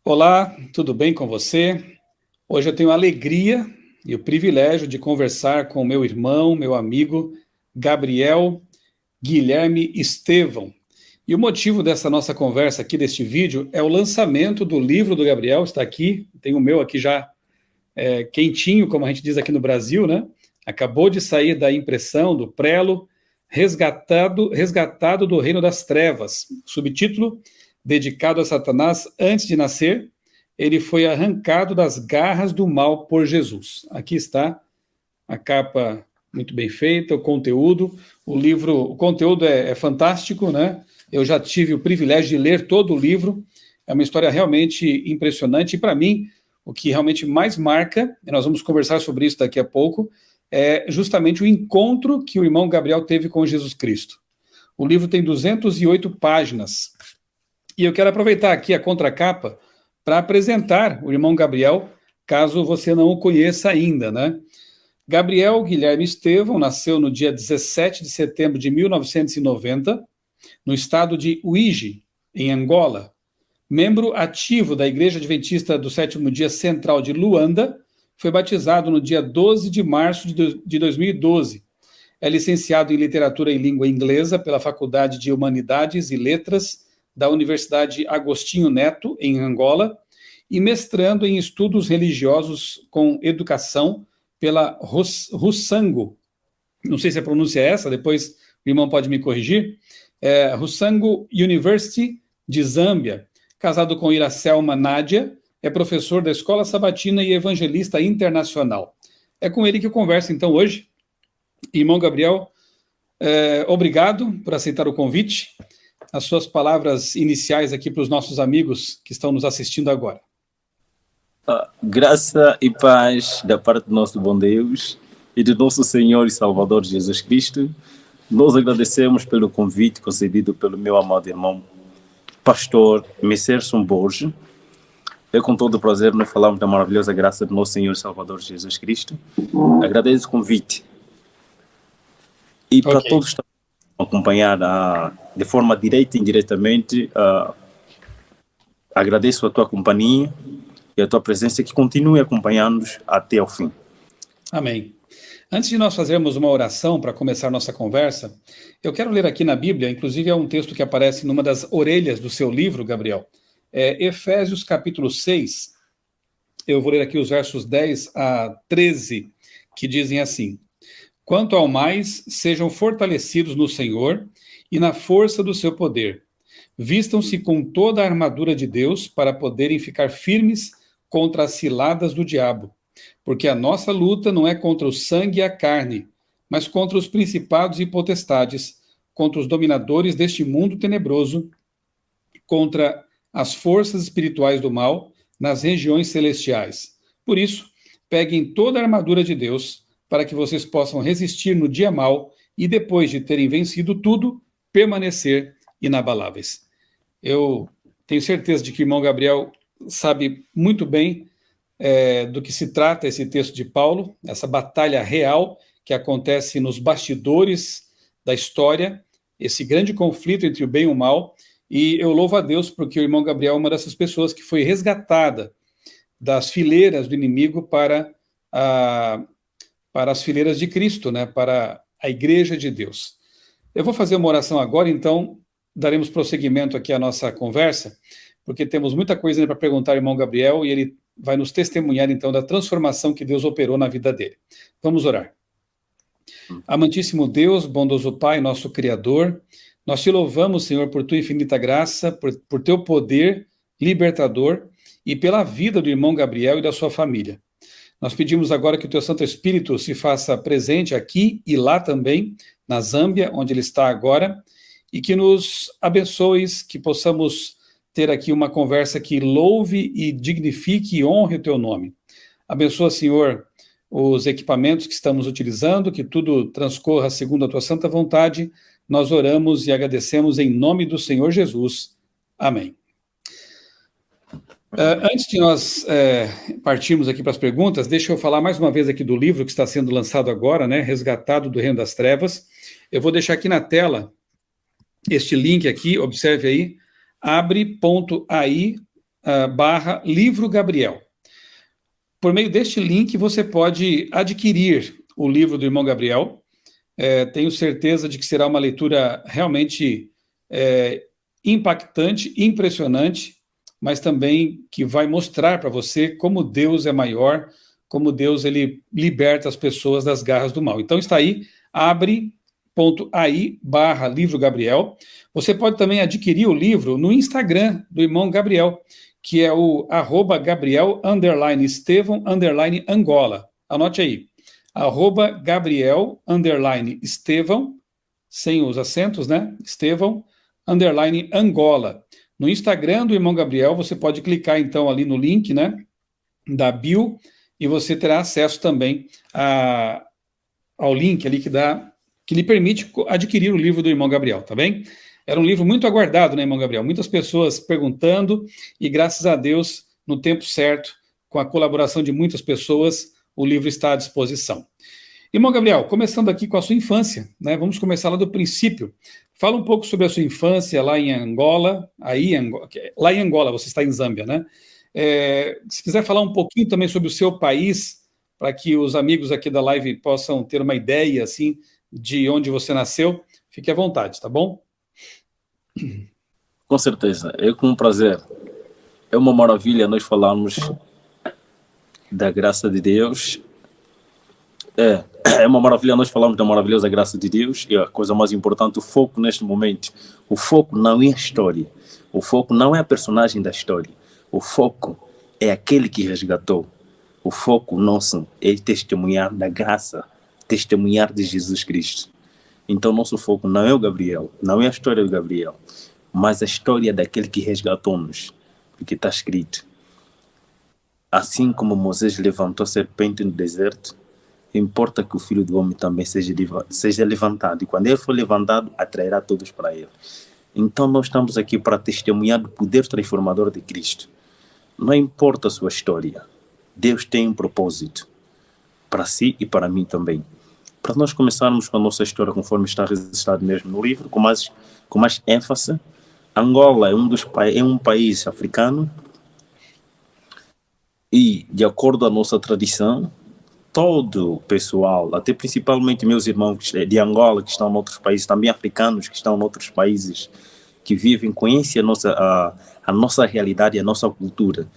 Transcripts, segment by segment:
Olá, tudo bem com você? Hoje eu tenho a alegria e o privilégio de conversar com meu irmão, meu amigo, Gabriel Guilherme Estevão. E o motivo dessa nossa conversa aqui, deste vídeo, é o lançamento do livro do Gabriel, está aqui, tem o meu aqui já quentinho, como a gente diz aqui no Brasil, né? Acabou de sair da impressão, do prelo, resgatado do reino das trevas. Subtítulo: Dedicado a Satanás antes de nascer, ele foi arrancado das garras do mal por Jesus. Aqui está a capa muito bem feita, o conteúdo. O conteúdo é fantástico, né? Eu já tive o privilégio de ler todo o livro. É uma história realmente impressionante. E para mim, o que realmente mais marca, e nós vamos conversar sobre isso daqui a pouco, é justamente o encontro que o irmão Gabriel teve com Jesus Cristo. O livro tem 208 páginas. E eu quero aproveitar aqui a contracapa para apresentar o irmão Gabriel, caso você não o conheça ainda, né? Gabriel Guilherme Estevão nasceu no dia 17 de setembro de 1990, no estado de Uíge, em Angola. Membro ativo da Igreja Adventista do Sétimo Dia Central de Luanda, foi batizado no dia 12 de março de 2012. É licenciado em Literatura e Língua Inglesa pela Faculdade de Humanidades e Letras da Universidade Agostinho Neto, em Angola, e mestrando em Estudos Religiosos com Educação pela Rusango. Não sei se a pronúncia é essa, depois o irmão pode me corrigir. Rusango University, de Zâmbia. Casado com Iracelma Nádia, é professor da Escola Sabatina e evangelista internacional. É com ele que eu converso, então, hoje. Irmão Gabriel, obrigado por aceitar o convite. As suas palavras iniciais aqui para os nossos amigos que estão nos assistindo agora. Graça e paz da parte do nosso bom Deus e do nosso Senhor e Salvador Jesus Cristo. Nós agradecemos pelo convite concedido pelo meu amado irmão, pastor Messerson Borges. Eu, com todo o prazer, nós falamos da maravilhosa graça do nosso Senhor e Salvador Jesus Cristo. Agradeço o convite. E para todos que estão a acompanhar de forma direta e indiretamente, agradeço a tua companhia e a tua presença, que continue acompanhando-nos até ao fim. Amém. Antes de nós fazermos uma oração para começar nossa conversa, eu quero ler aqui na Bíblia, inclusive é um texto que aparece numa das orelhas do seu livro, Gabriel, Efésios capítulo 6, eu vou ler aqui os versos 10 a 13, que dizem assim: Quanto ao mais, sejam fortalecidos no Senhor e na força do seu poder. Vistam-se com toda a armadura de Deus para poderem ficar firmes contra as ciladas do diabo. Porque a nossa luta não é contra o sangue e a carne, mas contra os principados e potestades, contra os dominadores deste mundo tenebroso, contra as forças espirituais do mal nas regiões celestiais. Por isso, peguem toda a armadura de Deus, para que vocês possam resistir no dia mau e, depois de terem vencido tudo, permanecer inabaláveis. Eu tenho certeza de que o irmão Gabriel sabe muito bem do que se trata esse texto de Paulo, essa batalha real que acontece nos bastidores da história, esse grande conflito entre o bem e o mal, e eu louvo a Deus porque o irmão Gabriel é uma dessas pessoas que foi resgatada das fileiras do inimigo para as fileiras de Cristo, né, para a igreja de Deus. Eu vou fazer uma oração agora, então daremos prosseguimento aqui à nossa conversa, porque temos muita coisa para perguntar ao irmão Gabriel e ele vai nos testemunhar, então, da transformação que Deus operou na vida dele. Vamos orar. Amantíssimo Deus, bondoso Pai, nosso Criador, nós te louvamos, Senhor, por tua infinita graça, por teu poder libertador e pela vida do irmão Gabriel e da sua família. Nós pedimos agora que o teu Santo Espírito se faça presente aqui e lá também, na Zâmbia, onde ele está agora, e que nos abençoes, que possamos ter aqui uma conversa que louve e dignifique e honre o teu nome. Abençoa, Senhor, os equipamentos que estamos utilizando, que tudo transcorra segundo a tua santa vontade. Nós oramos e agradecemos em nome do Senhor Jesus. Amém. Antes de nós partirmos aqui para as perguntas, deixa eu falar mais uma vez aqui do livro que está sendo lançado agora, né, Resgatado do Reino das Trevas. Eu vou deixar aqui na tela este link aqui, observe aí, abre.ai barra Livro Gabriel. Por meio deste link, você pode adquirir o livro do irmão Gabriel. Tenho certeza de que será uma leitura realmente impactante, impressionante, mas também que vai mostrar para você como Deus é maior, como Deus ele liberta as pessoas das garras do mal. Então está aí, abre.ai/livro Gabriel. Você pode também adquirir o livro no Instagram do irmão Gabriel, que é o @Gabriel_Estevão_Angola. Anote aí, @Gabriel_Estevão, sem os acentos, né? Estevão_Angola. No Instagram do irmão Gabriel, você pode clicar então ali no link, né, da bio, e você terá acesso também ao link ali que lhe permite adquirir o livro do irmão Gabriel, tá bem? Era um livro muito aguardado, né, irmão Gabriel? Muitas pessoas perguntando, e graças a Deus, no tempo certo, com a colaboração de muitas pessoas, o livro está à disposição. Irmão Gabriel, começando aqui com a sua infância, né? Vamos começar lá do princípio. Fala um pouco sobre a sua infância lá em Angola, lá em Angola, você está em Zâmbia, né? Se quiser falar um pouquinho também sobre o seu país, para que os amigos aqui da live possam ter uma ideia, assim, de onde você nasceu, fique à vontade, tá bom? Com certeza, é com prazer. É uma maravilha nós falarmos da graça de Deus. É uma maravilha nós falarmos da maravilhosa graça de Deus. E a coisa mais importante, o foco neste momento, o foco não é a história, o foco não é a personagem da história, o foco é aquele que resgatou. O foco nosso é testemunhar da graça, testemunhar de Jesus Cristo. Então nosso foco não é o Gabriel, não é a história do Gabriel, mas a história daquele que resgatou-nos, porque está escrito: assim como Moisés levantou a serpente no deserto, importa que o Filho do Homem também seja levantado, e quando ele for levantado, atrairá todos para ele. Então nós estamos aqui para testemunhar do poder transformador de Cristo. Não importa a sua história, Deus tem um propósito para si e para mim também. Para nós começarmos com a nossa história, conforme está registrado mesmo no livro, com mais ênfase, Angola é um país africano e, de acordo com a nossa tradição, todo o pessoal, até principalmente meus irmãos de Angola, que estão em outros países, também africanos que estão em outros países, que vivem, conhecem a nossa realidade, a nossa cultura,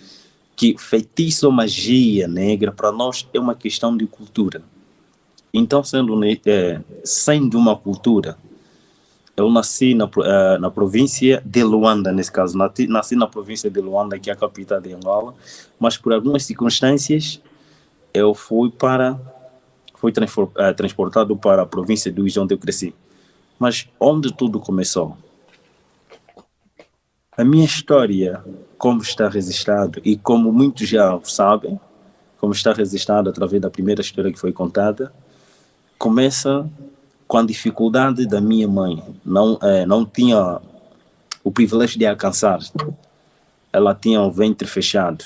que feitiço ou magia negra, para nós, é uma questão de cultura. Então, sendo uma cultura, eu nasci na província de Luanda, nesse caso, nasci na província de Luanda, que é a capital de Angola, mas por algumas circunstâncias, eu fui transportado para a província de Luís, onde eu cresci. Mas onde tudo começou? A minha história, como está registrado, e como muitos já sabem, como está registrado através da primeira história que foi contada, começa com a dificuldade da minha mãe. Não tinha o privilégio de alcançar. Ela tinha o ventre fechado.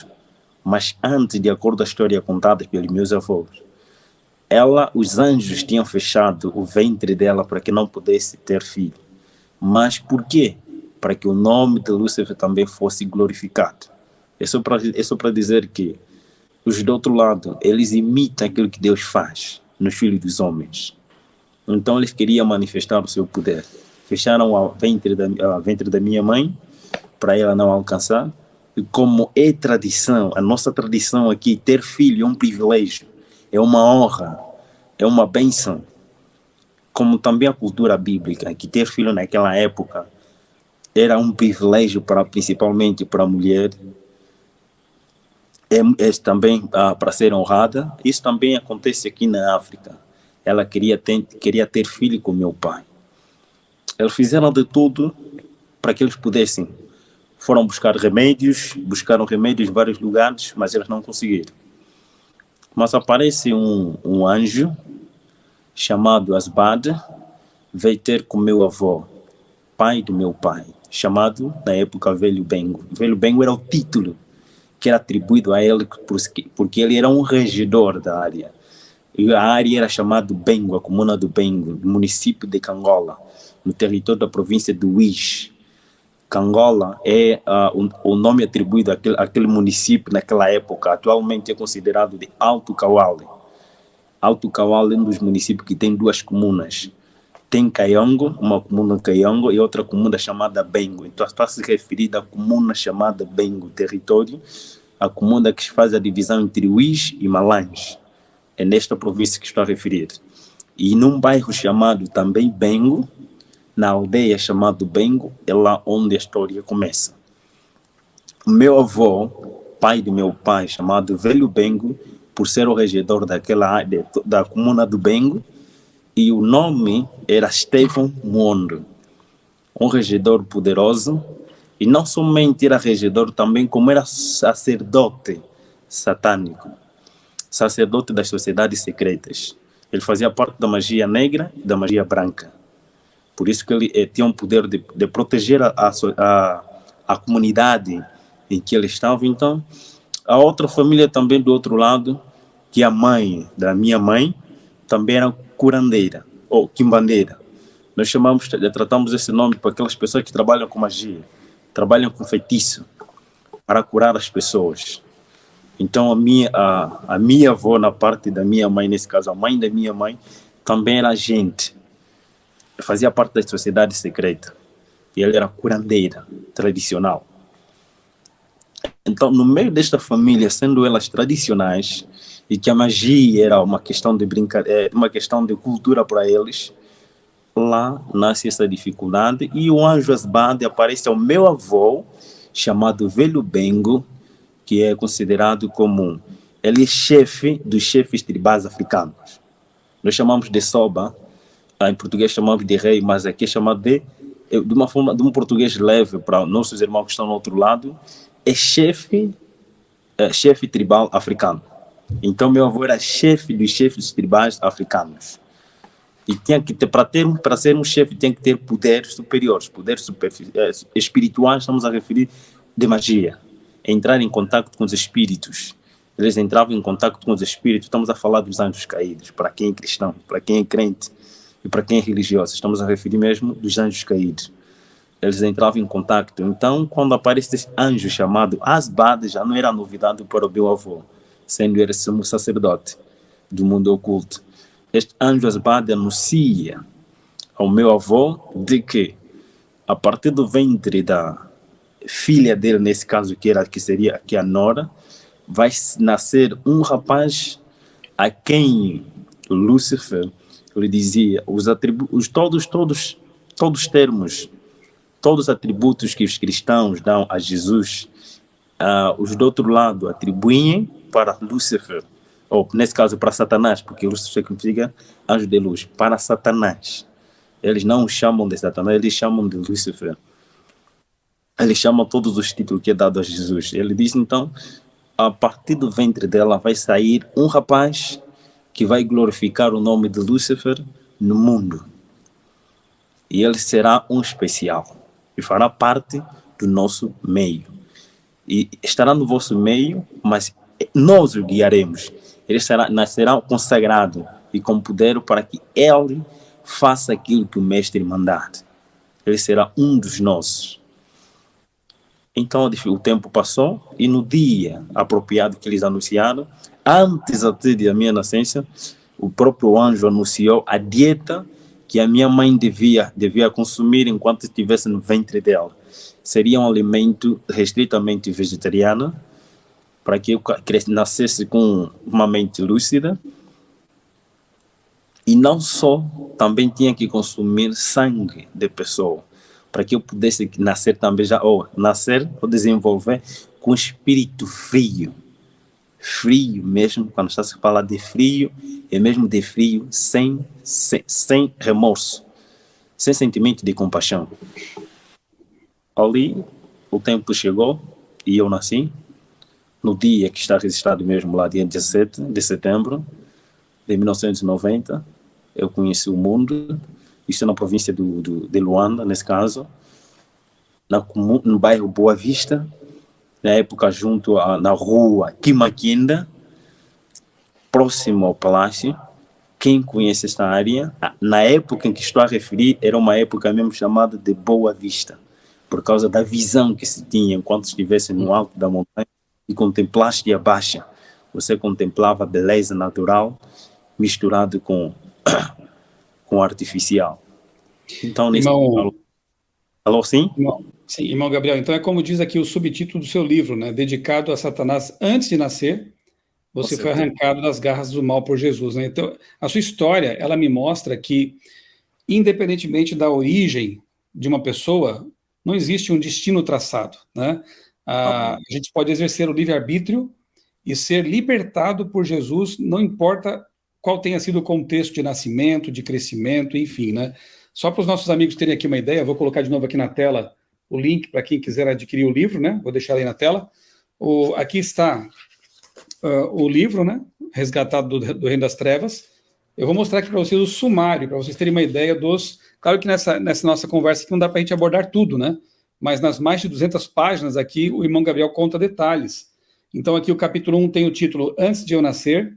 Mas antes, de acordo com a história contada pelos meus avós, os anjos tinham fechado o ventre dela para que não pudesse ter filho. Mas por quê? Para que o nome de Lúcifer também fosse glorificado. É só para dizer que os do outro lado, eles imitam aquilo que Deus faz nos filhos dos homens. Então eles queriam manifestar o seu poder. Fecharam o ventre da minha mãe para ela não alcançar. E como é tradição, a nossa tradição aqui, ter filho é um privilégio, é uma honra, é uma bênção. Como também a cultura bíblica, que ter filho naquela época era um privilégio principalmente para a mulher, também para ser honrada. Isso também acontece aqui na África. Ela queria ter filho com meu pai. Eles fizeram de tudo para que eles pudessem. Foram buscaram remédios em vários lugares, mas eles não conseguiram. Mas aparece um anjo chamado Asbad, veio ter com meu avô, pai do meu pai, chamado na época Velho Bengo. Velho Bengo era o título que era atribuído a ele porque ele era um regedor da área. E a área era chamada Bengo, a comuna do Bengo, no município de Cangola, no território da província de Luís. Cangola é o nome atribuído àquele município naquela época. Atualmente é considerado de Alto Cauale. Alto Cauale é um dos municípios que tem 2 comunas. Tem Caiongo, uma comuna Caiongo e outra comuna chamada Bengo. Então está se referindo à comuna chamada Bengo, território, a comuna que faz a divisão entre Uís e Malange. É nesta província que estou a referir. E num bairro chamado também Bengo, na aldeia chamada Bengo, é lá onde a história começa. O meu avô, pai do meu pai, chamado Velho Bengo, por ser o regedor daquela área, da comuna do Bengo, e o nome era Estevão Muondo, um regedor poderoso, e não somente era regedor, também como era sacerdote satânico, sacerdote das sociedades secretas. Ele fazia parte da magia negra e da magia branca. Por isso que ele tinha um poder de proteger a comunidade em que ele estava. Então, a outra família também do outro lado, que a mãe da minha mãe, também era curandeira, ou quimbandeira. Nós tratamos esse nome para aquelas pessoas que trabalham com magia, trabalham com feitiço, para curar as pessoas. Então, a minha avó, na parte da minha mãe, nesse caso, a mãe da minha mãe, também era agente, fazia parte da sociedade secreta. E ela era curandeira, tradicional. Então, no meio desta família, sendo elas tradicionais, e que a magia era uma questão de brincadeira, uma questão de cultura para eles, lá nasce essa dificuldade, e o anjo Asbade aparece ao meu avô, chamado Velho Bengo, que é considerado como, ele é chefe dos chefes tribais africanos. Nós chamamos de Soba, em português chamamos de rei, mas aqui é chamado de uma forma, de um português leve para nossos irmãos que estão no outro lado, é chefe tribal africano. Então meu avô era chefe dos chefes tribais africanos. E tinha que ter, para ser um chefe, tem que ter poderes superiores, espirituais, estamos a referir de magia. Entrar em contato com os espíritos. Eles entravam em contato com os espíritos, estamos a falar dos anjos caídos, para quem é cristão, para quem é crente e para quem é religioso, estamos a referir mesmo dos anjos caídos. Eles entravam em contato. Então, quando aparece esse anjo chamado Asbade, já não era novidade para o meu avô, sendo ele sumo sacerdote do mundo oculto. Este anjo Asbade anuncia ao meu avô de que, a partir do ventre da filha dele, nesse caso que seria aqui a Nora, vai nascer um rapaz a quem Lúcifer lhe dizia todos os atributos que os cristãos dão a Jesus, os do outro lado atribuem para Lúcifer, ou nesse caso para Satanás, porque Lúcifer significa anjo de luz, para Satanás. Eles não o chamam de Satanás, eles chamam de Lúcifer. Ele chama todos os títulos que é dado a Jesus. Ele diz, então, a partir do ventre dela vai sair um rapaz que vai glorificar o nome de Lúcifer no mundo. E ele será um especial. E fará parte do nosso meio. E estará no vosso meio, mas nós o guiaremos. Ele nascerá consagrado e com poder para que ele faça aquilo que o mestre mandar. Ele será um dos nossos. Então o tempo passou e no dia apropriado que eles anunciaram, antes até da minha nascença, o próprio anjo anunciou a dieta que a minha mãe devia consumir enquanto estivesse no ventre dela. Seria um alimento restritamente vegetariano, para que eu nascesse com uma mente lúcida. E não só, também tinha que consumir sangue de pessoa, para que eu pudesse nascer também ou desenvolver com espírito frio. Frio mesmo, quando está se fala de frio, é mesmo de frio sem remorso, sem sentimento de compaixão. Ali, o tempo chegou e eu nasci, no dia que está registrado mesmo lá, dia 17 de setembro de 1990, eu conheci o mundo. Isso é na província de Luanda, nesse caso, no bairro Boa Vista, na época na rua Quimaquinda, próximo ao palácio. Quem conhece esta área, na época em que estou a referir, era uma época mesmo chamada de Boa Vista. por causa da visão que se tinha enquanto estivesse no alto da montanha e contemplaste a baixa. Você contemplava a beleza natural misturado com artificial. Então, nesse alô, sim? Sim, irmão Gabriel, então é como diz aqui o subtítulo do seu livro, né? Dedicado a Satanás antes de nascer, você foi arrancado das garras do mal por Jesus, né? Então, a sua história, ela me mostra que, independentemente da origem de uma pessoa, não existe um destino traçado, né? A gente pode exercer o livre-arbítrio e ser libertado por Jesus, não importa qual tenha sido o contexto de nascimento, de crescimento, enfim, né? Só para os nossos amigos terem aqui uma ideia, vou colocar de novo aqui na tela o link para quem quiser adquirir o livro, né? Vou deixar aí na tela. Aqui está o livro, né? Resgatado do Reino das Trevas. Eu vou mostrar aqui para vocês o sumário, para vocês terem uma ideia dos... Claro que nessa nossa conversa aqui não dá para a gente abordar tudo, né? Mas nas mais de 200 páginas aqui, o irmão Gabriel conta detalhes. Então aqui o capítulo 1 tem o título Antes de eu nascer,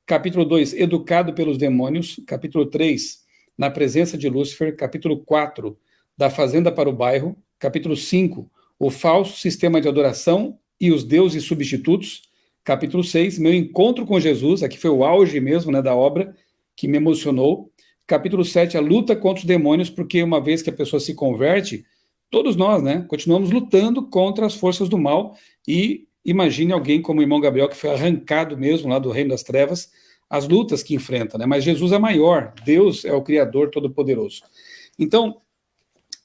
capítulo 2, Educado pelos demônios, capítulo 3, Na presença de Lúcifer, capítulo 4, Da fazenda para o bairro, capítulo 5, O falso sistema de adoração e os deuses substitutos, capítulo 6, Meu encontro com Jesus, aqui foi o auge mesmo, né, da obra, que me emocionou, capítulo 7, A luta contra os demônios, porque uma vez que a pessoa se converte, todos nós, né, continuamos lutando contra as forças do mal, e imagine alguém como o irmão Gabriel, que foi arrancado mesmo lá do reino das trevas, as lutas que enfrenta, né? Mas Jesus é maior, Deus é o Criador Todo-Poderoso. Então,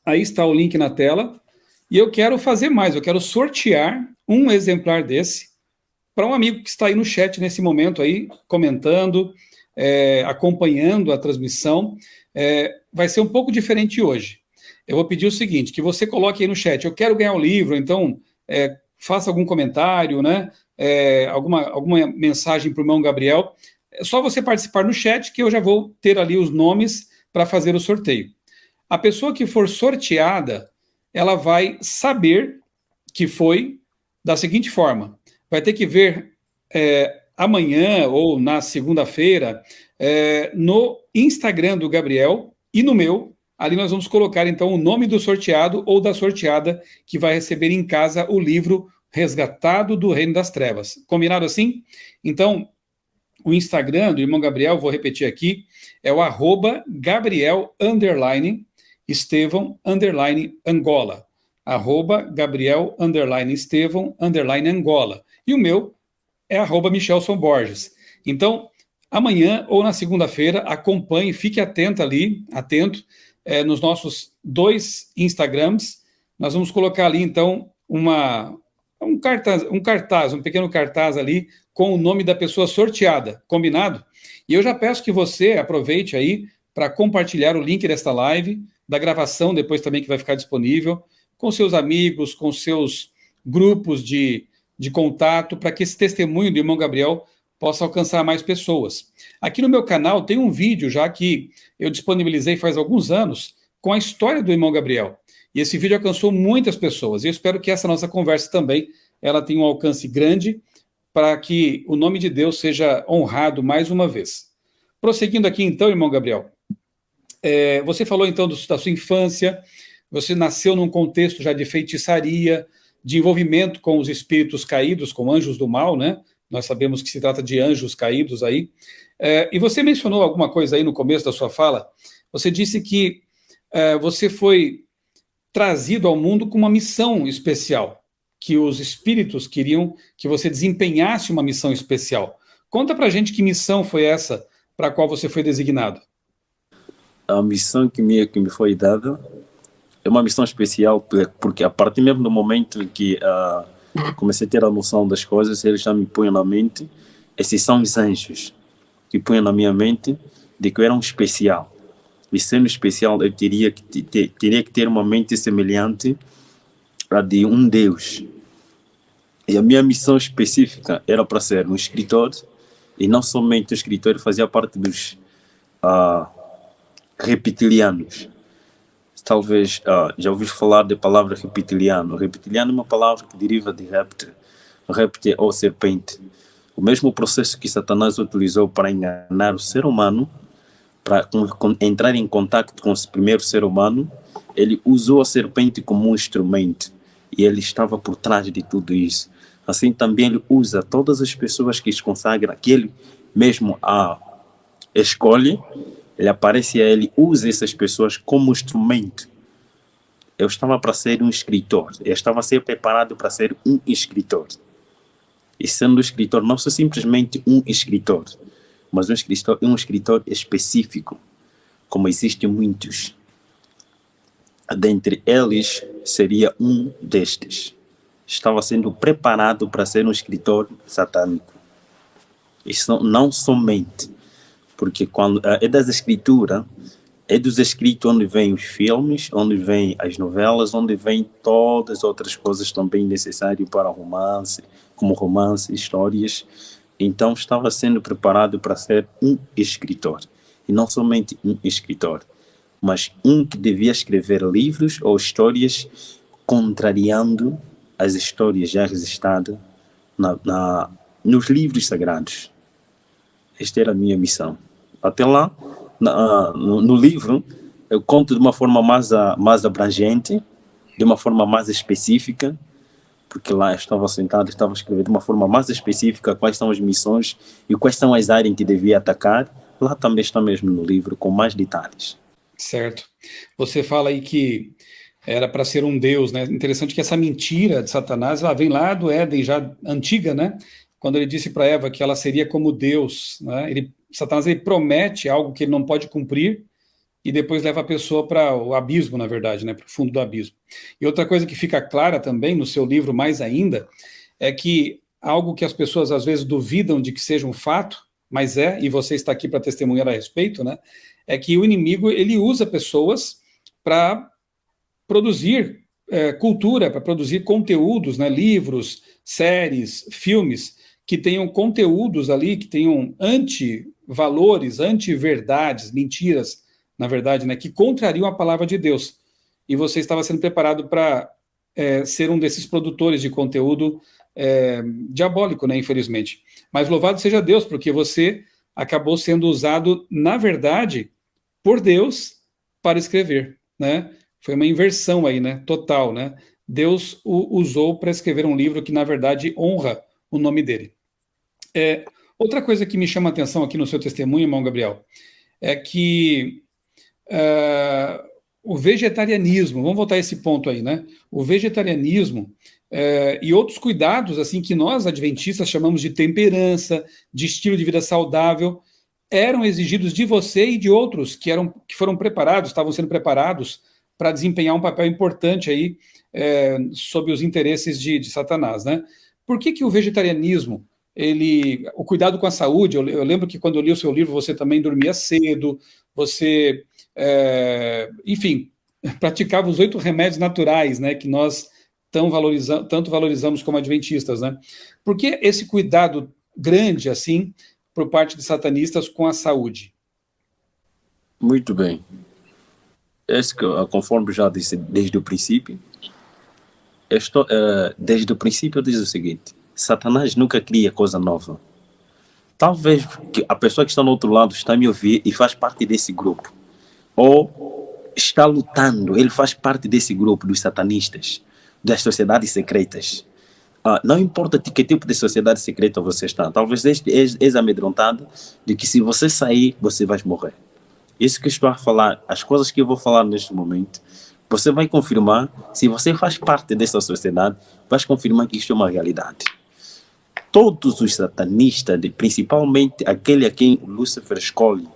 aí está o link na tela, e eu quero fazer mais, eu quero sortear um exemplar desse para um amigo que está aí no chat nesse momento aí, comentando, acompanhando a transmissão. Vai ser um pouco diferente hoje. Eu vou pedir o seguinte, que você coloque aí no chat, eu quero ganhar o livro, então... faça algum comentário, né? Alguma mensagem para o irmão Gabriel. É só você participar no chat que eu já vou ter ali os nomes para fazer o sorteio. A pessoa que for sorteada, ela vai saber que foi da seguinte forma. Vai ter que ver amanhã ou na segunda-feira no Instagram do Gabriel e no meu. Ali nós vamos colocar, então, o nome do sorteado ou da sorteada que vai receber em casa o livro Resgatado do Reino das Trevas. Combinado assim? Então, o Instagram do irmão Gabriel, vou repetir aqui, é o @Gabriel_Estevão_Angola. @Gabriel_Estevão_Angola. E o meu é @Michelson Borges. Então, amanhã ou na segunda-feira, acompanhe, fique atento, nos nossos 2 Instagrams, nós vamos colocar ali, então, um pequeno cartaz ali, com o nome da pessoa sorteada, combinado? E eu já peço que você aproveite aí para compartilhar o link desta live, da gravação depois também que vai ficar disponível, com seus amigos, com seus grupos de contato, para que esse testemunho do irmão Gabriel possa alcançar mais pessoas. Aqui no meu canal tem um vídeo já que eu disponibilizei faz alguns anos com a história do irmão Gabriel. E esse vídeo alcançou muitas pessoas. E eu espero que essa nossa conversa também ela tenha um alcance grande para que o nome de Deus seja honrado mais uma vez. Prosseguindo aqui então, irmão Gabriel, você falou então da sua infância, você nasceu num contexto já de feitiçaria, de envolvimento com os espíritos caídos, com anjos do mal, né? Nós sabemos que se trata de anjos caídos aí. E você mencionou alguma coisa aí no começo da sua fala. Você disse que você foi trazido ao mundo com uma missão especial, que os espíritos queriam que você desempenhasse uma missão especial. Conta pra gente que missão foi essa para a qual você foi designado. A missão que me foi dada é uma missão especial, porque a partir mesmo do momento em que comecei a ter a noção das coisas, eles já me punham na mente, esses são os anjos que punham na minha mente de que eu era um especial. E sendo especial, eu teria que ter uma mente semelhante à de um Deus. E a minha missão específica era para ser um escritor, e não somente um escritor, fazia parte dos reptilianos. Talvez já ouvi falar da palavra reptiliano. Reptiliano é uma palavra que deriva de réptil. Réptil ou serpente. O mesmo processo que Satanás utilizou para enganar o ser humano, para entrar em contato com o primeiro ser humano, ele usou a serpente como um instrumento e ele estava por trás de tudo isso. Assim também ele usa todas as pessoas que se consagram, que ele mesmo escolhe, ele aparece e ele usa essas pessoas como instrumento. Eu estava para ser um escritor, eu estava a ser preparado para ser um escritor. E sendo um escritor, não sou simplesmente um escritor, mas um escritor específico, como existem muitos. Dentre eles, seria um destes. Estava sendo preparado para ser um escritor satânico. Isso não somente, porque quando é das escrituras, é dos escritos onde vêm os filmes, onde vêm as novelas, onde vêm todas as outras coisas também necessárias para romance, como romance, histórias. Então estava sendo preparado para ser um escritor. E não somente um escritor, mas um que devia escrever livros ou histórias contrariando as histórias já registradas nos livros sagrados. Esta era a minha missão. Até lá, no livro, eu conto de uma forma mais abrangente, de uma forma mais específica, porque lá eu estava sentado, estava a escrever de uma forma mais específica quais são as missões e quais são as áreas em que devia atacar. Lá também está mesmo no livro, com mais detalhes. Certo. Você fala aí que era para ser um Deus, né? Interessante que essa mentira de Satanás, ela vem lá do Éden, já antiga, né? Quando ele disse para Eva que ela seria como Deus, né? Satanás ele promete algo que ele não pode cumprir e depois leva a pessoa para o abismo, na verdade, né? Para o fundo do abismo. E outra coisa que fica clara também no seu livro, mais ainda, é que algo que as pessoas às vezes duvidam de que seja um fato, mas e você está aqui para testemunhar a respeito, né? É que o inimigo ele usa pessoas para produzir cultura, para produzir conteúdos, né? Livros, séries, filmes, que tenham conteúdos ali, que tenham anti-valores, anti-verdades, mentiras, na verdade, né, que contrariam a palavra de Deus. E você estava sendo preparado para ser um desses produtores de conteúdo diabólico, né, infelizmente. Mas louvado seja Deus, porque você acabou sendo usado, na verdade, por Deus para escrever, né? Foi uma inversão aí, né, total, né? Deus o usou para escrever um livro que, na verdade, honra o nome dele. Outra coisa que me chama a atenção aqui no seu testemunho, irmão Gabriel, é que o vegetarianismo, vamos voltar a esse ponto aí, né? O vegetarianismo e outros cuidados assim que nós, adventistas, chamamos de temperança, de estilo de vida saudável, eram exigidos de você e de outros que foram preparados, estavam sendo preparados para desempenhar um papel importante aí sob os interesses de Satanás, né? Por que o vegetarianismo, o cuidado com a saúde, eu lembro que quando eu li o seu livro, você também dormia cedo, você, enfim, praticava os 8 remédios naturais, né, que nós tanto valorizamos como adventistas, né? Por que esse cuidado grande, assim, por parte de satanistas com a saúde? Muito bem. Conforme já disse desde o princípio, desde o princípio diz o seguinte: Satanás nunca cria coisa nova. Talvez que a pessoa que está no outro lado está a me ouvir e faz parte desse grupo, ou está lutando, ele faz parte desse grupo dos satanistas, das sociedades secretas. Não importa de que tipo de sociedade secreta você está, talvez és amedrontado de que se você sair, você vai morrer. Isso que eu estou a falar, as coisas que eu vou falar neste momento, você vai confirmar, se você faz parte dessa sociedade, vai confirmar que isto é uma realidade. Todos os satanistas, principalmente aquele a quem Lúcifer escolhe,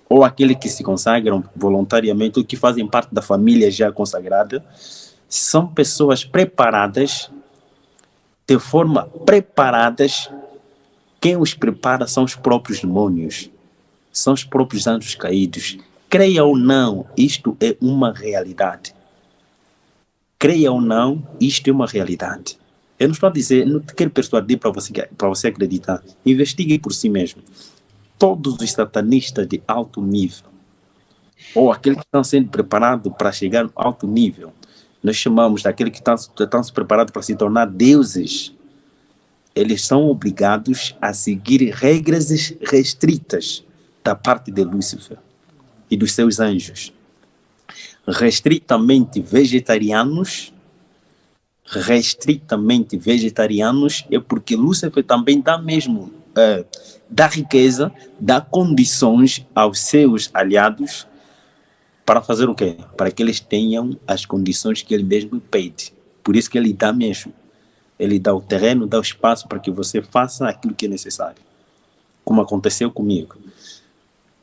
ou aquele que se consagram voluntariamente, ou que fazem parte da família já consagrada, são pessoas preparadas, de forma preparadas. Quem os prepara são os próprios demônios, são os próprios anjos caídos. Creia ou não, isto é uma realidade. Creia ou não, isto é uma realidade. Eu não estou a dizer, não quero persuadir para você acreditar. Investigue por si mesmo. Todos os satanistas de alto nível, ou aqueles que estão sendo preparados para chegar ao alto nível, nós chamamos daqueles que estão se preparados para se tornar deuses. Eles são obrigados a seguir regras restritas da parte de Lúcifer e dos seus anjos. restritamente vegetarianos, é porque Lúcifer também dá mesmo, dá riqueza, dá condições aos seus aliados para fazer o quê? Para que eles tenham as condições que ele mesmo pede. Por isso que ele dá mesmo. Ele dá o terreno, dá o espaço para que você faça aquilo que é necessário. Como aconteceu comigo.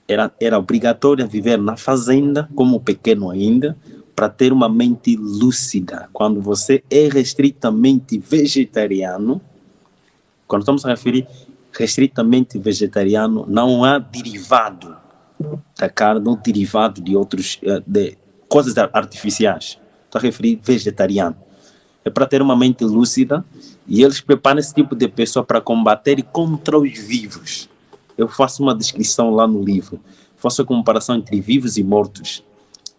Era obrigatório viver na fazenda, como pequeno ainda, para ter uma mente lúcida. Quando você é restritamente vegetariano, quando estamos a referir restritamente vegetariano, não há derivado da carne ou derivado de outros, de coisas artificiais. Estou a referir vegetariano. É para ter uma mente lúcida e eles preparam esse tipo de pessoa para combater contra os vivos. Eu faço uma descrição lá no livro. Faço a comparação entre vivos e mortos.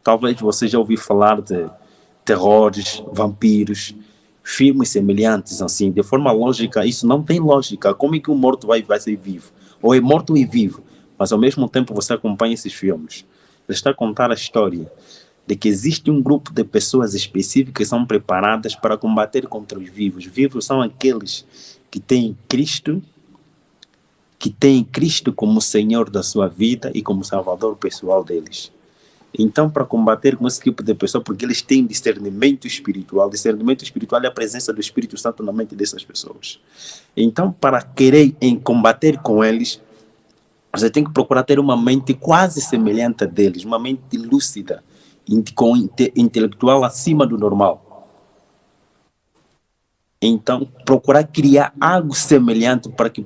Talvez você já ouviu falar de terrores, vampiros, filmes semelhantes assim. De forma lógica, isso não tem lógica. Como é que um morto vai ser vivo? Ou é morto e vivo? Mas ao mesmo tempo você acompanha esses filmes. Ele está a contar a história de que existe um grupo de pessoas específicas que são preparadas para combater contra os vivos. Vivos são aqueles que têm Cristo como Senhor da sua vida e como Salvador pessoal deles. Então, para combater com esse tipo de pessoa, porque eles têm discernimento espiritual é a presença do Espírito Santo na mente dessas pessoas. Então, para querer combater com eles, você tem que procurar ter uma mente quase semelhante a deles, uma mente lúcida, com intelectual acima do normal. Então, procurar criar algo semelhante para que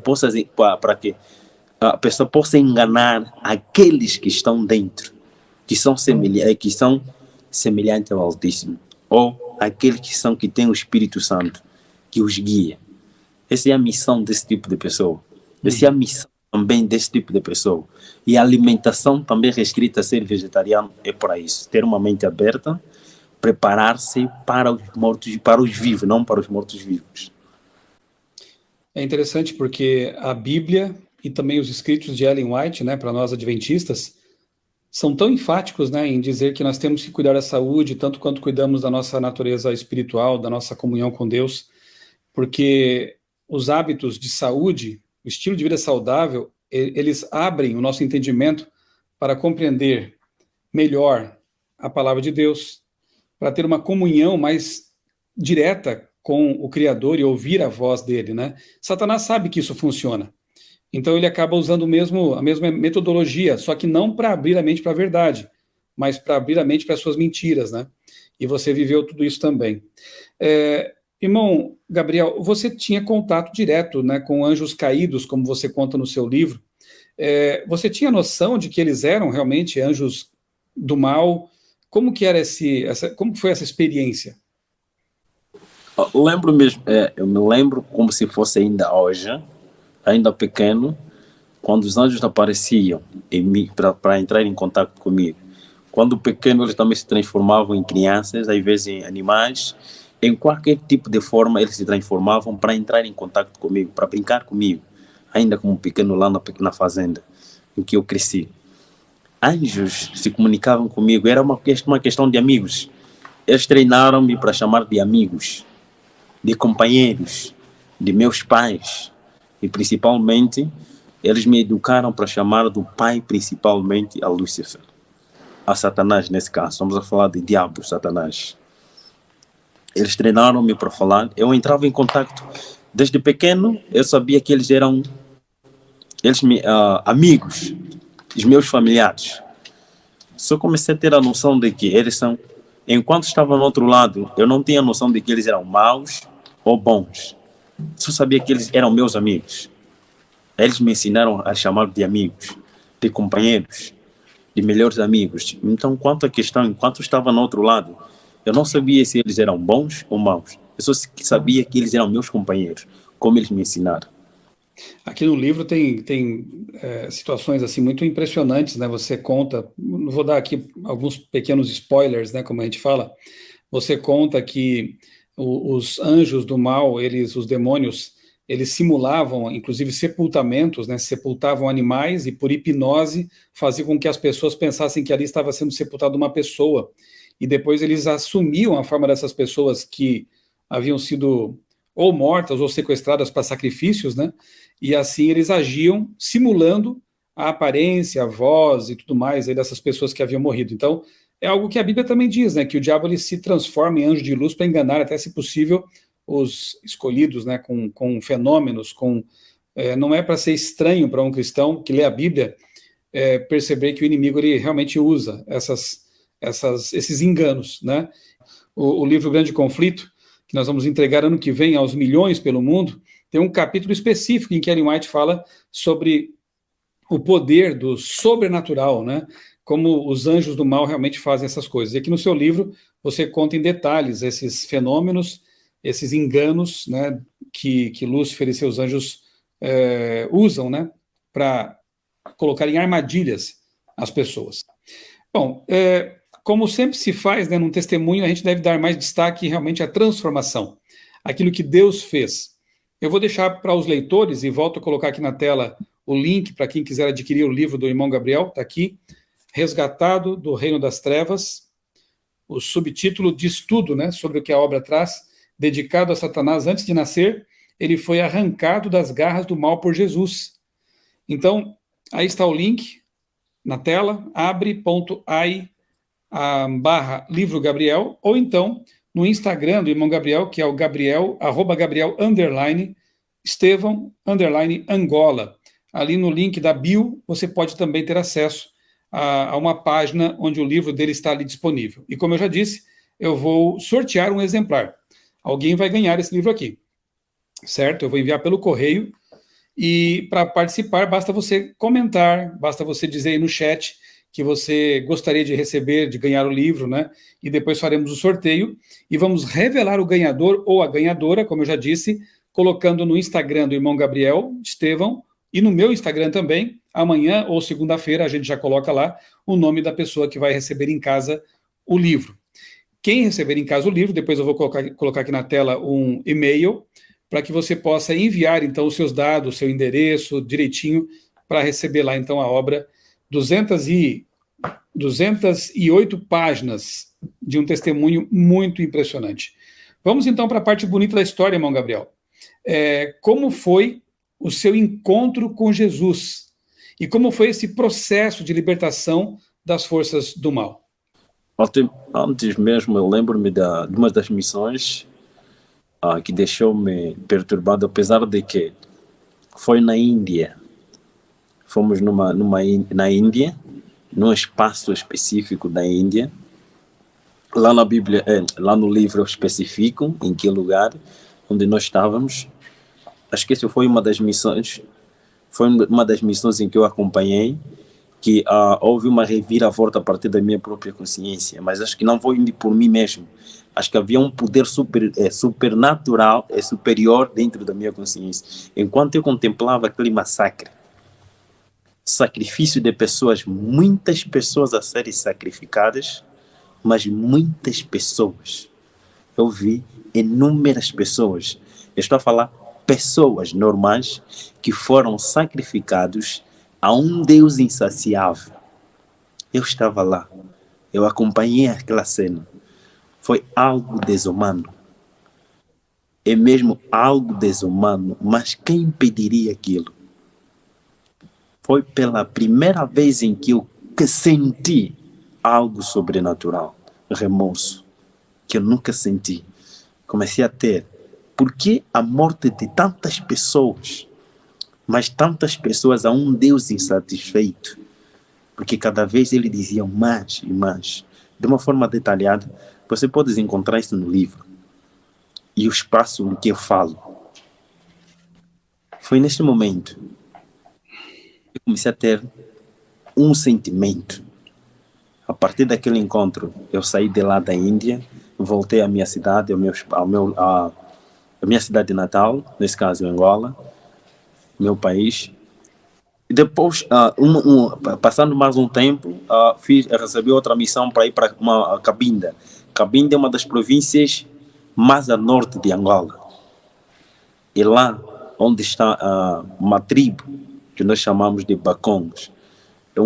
a pessoa possa enganar aqueles que estão dentro, que são semelhantes ao Altíssimo, ou aqueles que têm o Espírito Santo, que os guia. Essa é a missão desse tipo de pessoa. Essa é a missão também desse tipo de pessoa. E a alimentação também restrita a ser vegetariano é para isso. Ter uma mente aberta, preparar-se para os mortos, para os vivos, não para os mortos-vivos. É interessante porque a Bíblia e também os escritos de Ellen White, né, para nós adventistas, são tão enfáticos, né, em dizer que nós temos que cuidar da saúde, tanto quanto cuidamos da nossa natureza espiritual, da nossa comunhão com Deus, porque os hábitos de saúde, o estilo de vida saudável, eles abrem o nosso entendimento para compreender melhor a palavra de Deus, para ter uma comunhão mais direta com o Criador e ouvir a voz dele, né? Satanás sabe que isso funciona. Então ele acaba usando a mesma metodologia, só que não para abrir a mente para a verdade, mas para abrir a mente para as suas mentiras, né? E você viveu tudo isso também. Irmão Gabriel, você tinha contato direto, né, com anjos caídos, como você conta no seu livro. Você tinha noção de que eles eram realmente anjos do mal? Como que era como foi essa experiência? Lembro mesmo, eu me lembro como se fosse ainda hoje, ainda pequeno, quando os anjos apareciam para entrar em contato comigo. Quando pequeno, eles também se transformavam em crianças, às vezes em animais. Em qualquer tipo de forma, eles se transformavam para entrar em contato comigo, para brincar comigo, ainda como pequeno lá na fazenda em que eu cresci. Anjos se comunicavam comigo, era uma questão de amigos. Eles treinaram-me para chamar de amigos, de companheiros, de meus pais. E principalmente, eles me educaram para chamar do pai, principalmente, a Lúcifer. A Satanás, nesse caso. Estamos a falar de diabo, Satanás. Eles treinaram-me para falar. Eu entrava em contato. Desde pequeno, eu sabia que eles eram amigos, os meus familiares. Só comecei a ter a noção de que eles são... Enquanto estava no outro lado, eu não tinha noção de que eles eram maus ou bons. Só sabia que eles eram meus amigos. Eles me ensinaram a chamar de amigos, de companheiros, de melhores amigos. Então, enquanto estava no outro lado, eu não sabia se eles eram bons ou maus. Eu só sabia que eles eram meus companheiros, como eles me ensinaram. Aqui no livro tem situações assim muito impressionantes, né? Você conta, não vou dar aqui alguns pequenos spoilers, né? Como a gente fala, você conta que os anjos do mal, os demônios, eles simulavam, inclusive, sepultamentos, né? Sepultavam animais e por hipnose faziam com que as pessoas pensassem que ali estava sendo sepultada uma pessoa. e depois eles assumiam a forma dessas pessoas que haviam sido ou mortas ou sequestradas para sacrifícios, né? E assim eles agiam simulando a aparência, a voz e tudo mais aí dessas pessoas que haviam morrido. Então, é algo que a Bíblia também diz, né? Que o diabo ele se transforma em anjo de luz para enganar, até se possível, os escolhidos, né? Com fenômenos, não é para ser estranho para um cristão que lê a Bíblia perceber que o inimigo ele realmente usa esses enganos, né? O livro Grande Conflito, que nós vamos entregar ano que vem aos milhões pelo mundo, tem um capítulo específico em que Ellen White fala sobre o poder do sobrenatural, né? Como os anjos do mal realmente fazem essas coisas. E aqui no seu livro você conta em detalhes esses fenômenos, esses enganos, né? Que Lúcifer e seus anjos usam, né? Para colocar em armadilhas as pessoas. Bom, como sempre se faz, né, num testemunho, a gente deve dar mais destaque realmente à transformação, aquilo que Deus fez. Eu vou deixar para os leitores, e volto a colocar aqui na tela o link para quem quiser adquirir o livro do irmão Gabriel, está aqui, Resgatado do Reino das Trevas, o subtítulo diz tudo, né, sobre o que a obra traz, dedicado a Satanás antes de nascer, ele foi arrancado das garras do mal por Jesus. Então, aí está o link na tela, abre.ai/livro Gabriel, ou então no Instagram do irmão Gabriel, que é o Gabriel, @Gabriel Estevão Angola. Ali no link da bio, você pode também ter acesso a uma página onde o livro dele está ali disponível. E como eu já disse, eu vou sortear um exemplar. Alguém vai ganhar esse livro aqui, certo? Eu vou enviar pelo correio. E para participar, basta você comentar, basta você dizer aí no chat que você gostaria de receber, de ganhar o livro, né? E depois faremos o sorteio e vamos revelar o ganhador ou a ganhadora, como eu já disse, colocando no Instagram do irmão Gabriel Estevão e no meu Instagram também. Amanhã ou segunda-feira a gente já coloca lá o nome da pessoa que vai receber em casa o livro. Quem receber em casa o livro, depois eu vou colocar aqui na tela um e-mail para que você possa enviar, então, os seus dados, o seu endereço direitinho, para receber lá, então, a obra, 208 páginas de um testemunho muito impressionante. Vamos, então, para a parte bonita da história, irmão Gabriel. Como foi o seu encontro com Jesus? E como foi esse processo de libertação das forças do mal? Antes mesmo, eu lembro-me de uma das missões que deixou-me perturbado, apesar de que foi na Índia. Fomos na Índia, num espaço específico da Índia. Lá na Bíblia, lá no livro eu especifico em que lugar, onde nós estávamos. Acho que essa foi uma das missões em que eu acompanhei, que houve uma reviravolta a partir da minha própria consciência, mas acho que não foi por mim mesmo. Acho que havia um poder supernatural, superior dentro da minha consciência. Enquanto eu contemplava aquele massacre, sacrifício de pessoas, muitas pessoas a serem sacrificadas, mas muitas pessoas. Eu vi inúmeras pessoas. Eu estou a falar pessoas normais que foram sacrificados a um Deus insaciável. Eu estava lá. Eu acompanhei aquela cena. Foi algo desumano. É mesmo algo desumano, mas quem impediria aquilo? Foi pela primeira vez em que eu senti algo sobrenatural, remorso, que eu nunca senti. Comecei a ter. Por que a morte de tantas pessoas? Mas tantas pessoas a um Deus insatisfeito? Porque cada vez ele dizia mais e mais. De uma forma detalhada, você pode encontrar isso no livro. E o espaço em que eu falo. Foi neste momento que eu comecei a ter um sentimento. A partir daquele encontro, eu saí de lá da Índia, voltei à minha cidade, a minha cidade natal, nesse caso Angola, meu país. E depois, passando mais um tempo, recebi outra missão para ir para Cabinda. Cabinda é uma das províncias mais a norte de Angola. E lá, onde está uma tribo, que nós chamamos de Bacongos, é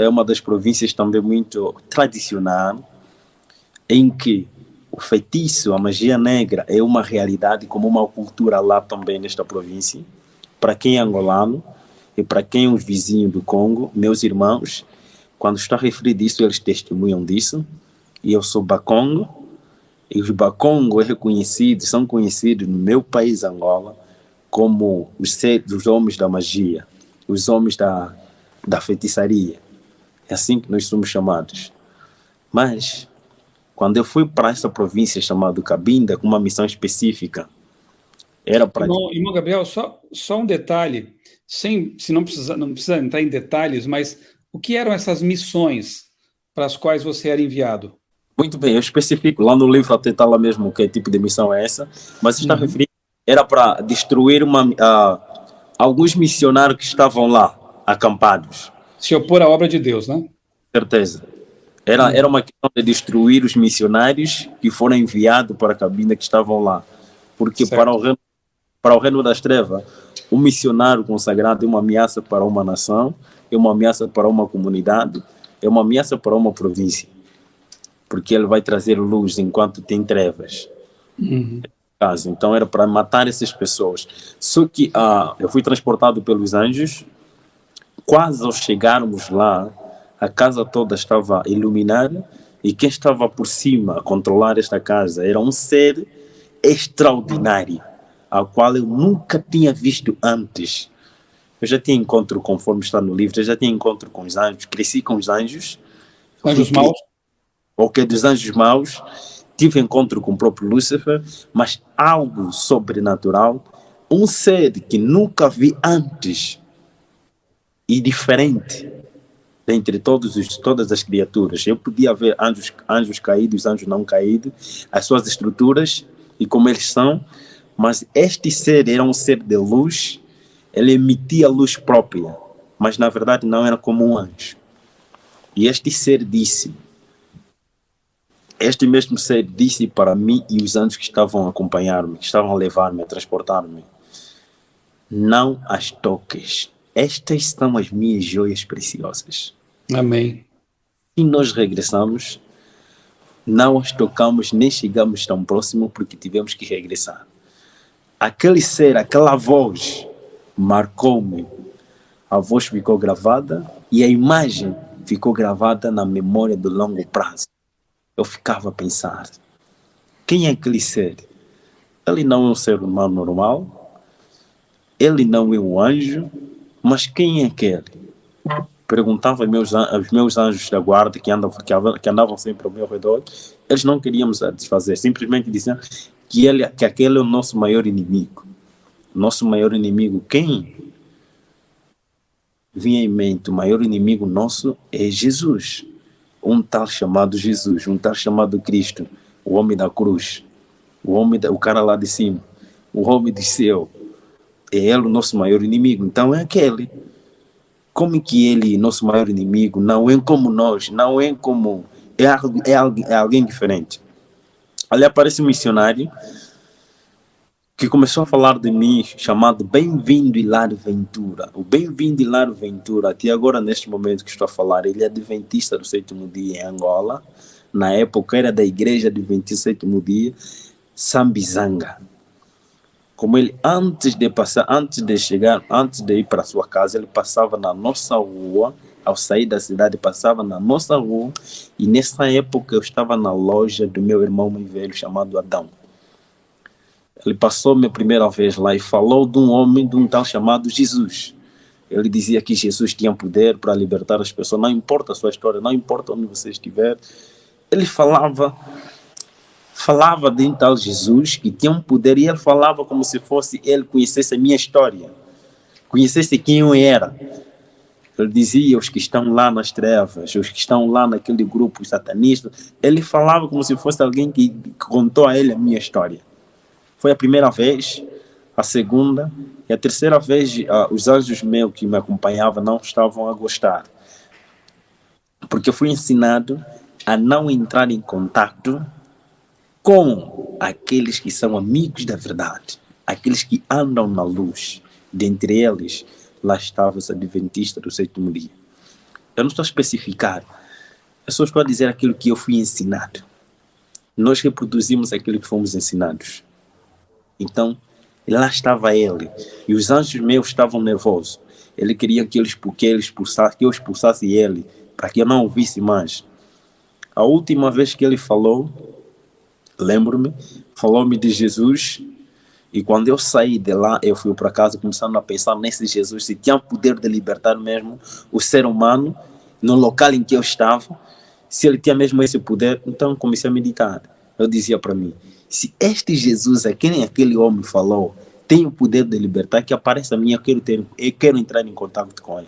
uma das províncias também muito tradicional, em que o feitiço, a magia negra é uma realidade como uma cultura lá também nesta província. Para quem é angolano e para quem é um vizinho do Congo, meus irmãos, quando está a referir disso, eles testemunham disso. E eu sou Bakongo, e os Bakongo são conhecidos no meu país, Angola, como os homens da magia, os homens da feitiçaria. É assim que nós somos chamados. Mas, quando eu fui para essa província chamada Cabinda, com uma missão específica, era para... Irmão Gabriel, só um detalhe, se não precisa entrar em detalhes, mas o que eram essas missões para as quais você era enviado? Muito bem, eu especifico lá no livro até está lá mesmo que tipo de missão é essa, mas está referindo, era para destruir alguns missionários que estavam lá, acampados. Se opor à obra de Deus, né? Certeza. Era uma questão de destruir os missionários que foram enviados para a cabina que estavam lá. Porque para o reino das trevas, o missionário consagrado é uma ameaça para uma nação, é uma ameaça para uma comunidade, é uma ameaça para uma província. Porque ele vai trazer luz enquanto tem trevas. Então era para matar essas pessoas. Só que eu fui transportado pelos anjos. Quase ao chegarmos lá, a casa toda estava iluminada e quem estava por cima a controlar esta casa era um ser extraordinário, ao qual eu nunca tinha visto antes. Eu já tinha encontro, conforme está no livro, eu já tinha encontro com os anjos, cresci com os anjos. Anjos maus? Ok, dos anjos maus, tive encontro com o próprio Lúcifer, mas algo sobrenatural, um ser que nunca vi antes e diferente dentre todas as criaturas. Eu podia ver anjos caídos, anjos não caídos, as suas estruturas e como eles são, mas este ser era um ser de luz, ele emitia luz própria, mas na verdade não era como um anjo. E este mesmo ser disse para mim e os anjos que estavam a acompanhar-me, que estavam a levar-me, a transportar-me: não as toques. Estas são as minhas joias preciosas. Amém. E nós regressamos, não as tocamos nem chegamos tão próximo porque tivemos que regressar. Aquele ser, aquela voz marcou-me. A voz ficou gravada e a imagem ficou gravada na memória do longo prazo. Eu ficava a pensar, quem é aquele ser? Ele não é um ser humano normal, ele não é um anjo, mas quem é aquele? Perguntava aos meus anjos da guarda que andavam sempre ao meu redor, eles não queriam satisfazer, simplesmente diziam que aquele é o nosso maior inimigo. Nosso maior inimigo, quem? Vinha em mente, o maior inimigo nosso é Jesus. Um tal chamado Jesus, um tal chamado Cristo, o homem da cruz, o cara lá de cima, o homem do céu. É ele o nosso maior inimigo, então é aquele. Como que ele, nosso maior inimigo, não é como nós, não é como... É alguém diferente. Ali aparece um missionário que começou a falar de mim, chamado Bem-vindo Hilário Ventura. O Bem-vindo Hilário Ventura, até agora, neste momento que estou a falar, ele é adventista do sétimo dia em Angola. Na época era da igreja adventista do sétimo dia, Sambizanga. Como ele, antes de ir para a sua casa, ele passava na nossa rua, ao sair da cidade, passava na nossa rua, e nessa época eu estava na loja do meu irmão mais velho, chamado Adão. Ele passou minha primeira vez lá e falou de um homem, de um tal chamado Jesus. Ele dizia que Jesus tinha poder para libertar as pessoas, não importa a sua história, não importa onde você estiver. Ele falava de um tal Jesus que tinha um poder, e ele falava como se fosse ele conhecesse a minha história, conhecesse quem eu era. Ele dizia os que estão lá nas trevas, os que estão lá naquele grupo satanista. Ele falava como se fosse alguém que contou a ele a minha história. Foi a primeira vez, a segunda e a terceira vez, os anjos meus que me acompanhavam não estavam a gostar. Porque eu fui ensinado a não entrar em contato com aqueles que são amigos da verdade, aqueles que andam na luz. Dentre eles, lá estavam os adventistas do sétimo dia. Eu não estou a especificar, eu só estou a dizer aquilo que eu fui ensinado. nós reproduzimos aquilo que fomos ensinados. Então, lá estava ele, e os anjos meus estavam nervosos. Ele queria que eu expulsasse ele, para que eu não ouvisse mais. A última vez que ele falou, lembro-me, falou-me de Jesus, e quando eu saí de lá, eu fui para casa começando a pensar nesse Jesus, se tinha poder de libertar mesmo o ser humano no local em que eu estava, se ele tinha mesmo esse poder. Então comecei a meditar. Eu dizia para mim, se este Jesus a quem aquele homem falou tem o poder de libertar, que apareça a mim, eu quero entrar em contato com ele.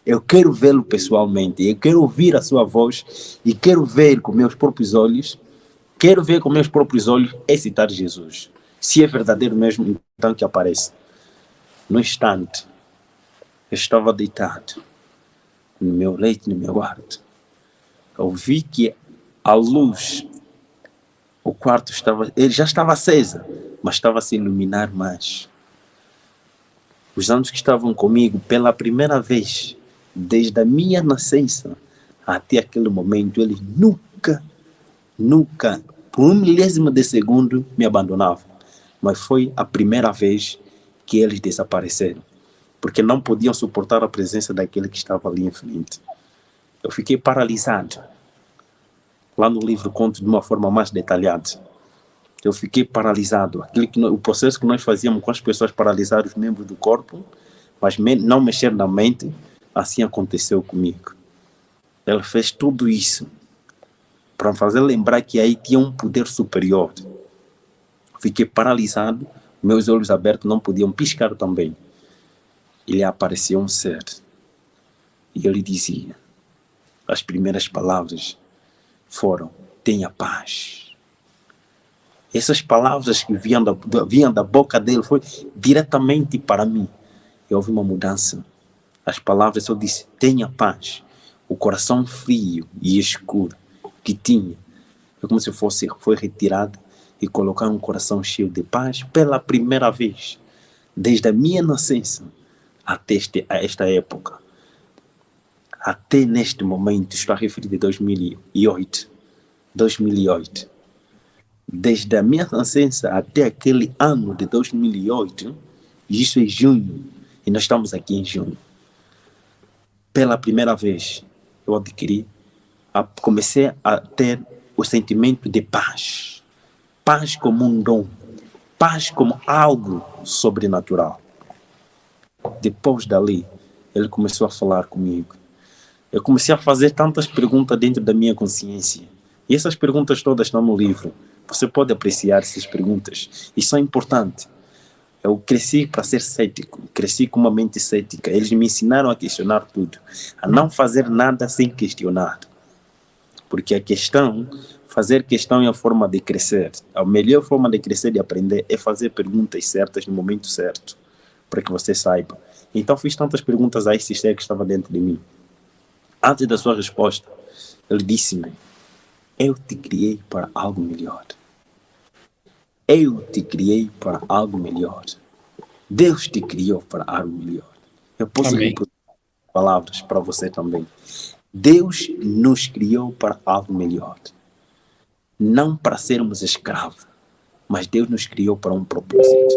Eu quero vê-lo pessoalmente, eu quero ouvir a sua voz e quero ver com meus próprios olhos, esse tal Jesus. Se é verdadeiro mesmo, então que apareça. No instante, eu estava deitado no meu leito, no meu quarto. Eu vi que a luz, o quarto ele já estava acesa, mas estava a se iluminar mais. Os anjos que estavam comigo, pela primeira vez, desde a minha nascença até aquele momento, eles nunca, por um milésimo de segundo, me abandonavam. Mas foi a primeira vez que eles desapareceram, porque não podiam suportar a presença daquele que estava ali em frente. Eu fiquei paralisado. Lá no livro conto de uma forma mais detalhada. Eu fiquei paralisado. O processo que nós fazíamos com as pessoas, paralisar os membros do corpo, mas não mexer na mente, assim aconteceu comigo. Ele fez tudo isso para fazer lembrar que aí tinha um poder superior. Fiquei paralisado, meus olhos abertos não podiam piscar também. Ele apareceu um ser. E ele dizia, as primeiras palavras foram, tenha paz. Essas palavras que vinham da boca dele foi diretamente para mim. E houve uma mudança. As palavras, eu disse, tenha paz. O coração frio e escuro que tinha, é como se foi retirado e colocar um coração cheio de paz pela primeira vez, desde a minha nascença até esta época. Até neste momento, estou a referir a 2008. Desde a minha nascença até aquele ano de 2008, isso é junho, e nós estamos aqui em junho. Pela primeira vez, eu comecei a ter o sentimento de paz. Paz como um dom. Paz como algo sobrenatural. Depois dali, ele começou a falar comigo. Eu comecei a fazer tantas perguntas dentro da minha consciência. E essas perguntas todas estão no livro. Você pode apreciar essas perguntas. E são importantes. Eu cresci para ser cético. Cresci com uma mente cética. Eles me ensinaram a questionar tudo. A não fazer nada sem questionar. Porque fazer questão é a forma de crescer. A melhor forma de crescer e aprender é fazer perguntas certas no momento certo. Para que você saiba. Então fiz tantas perguntas a esse ser que estava dentro de mim. Antes da sua resposta, ele disse-me, eu te criei para algo melhor. Eu te criei para algo melhor. Deus te criou para algo melhor. Eu posso reproduzir palavras para você também. Deus nos criou para algo melhor. Não para sermos escravos, mas Deus nos criou para um propósito.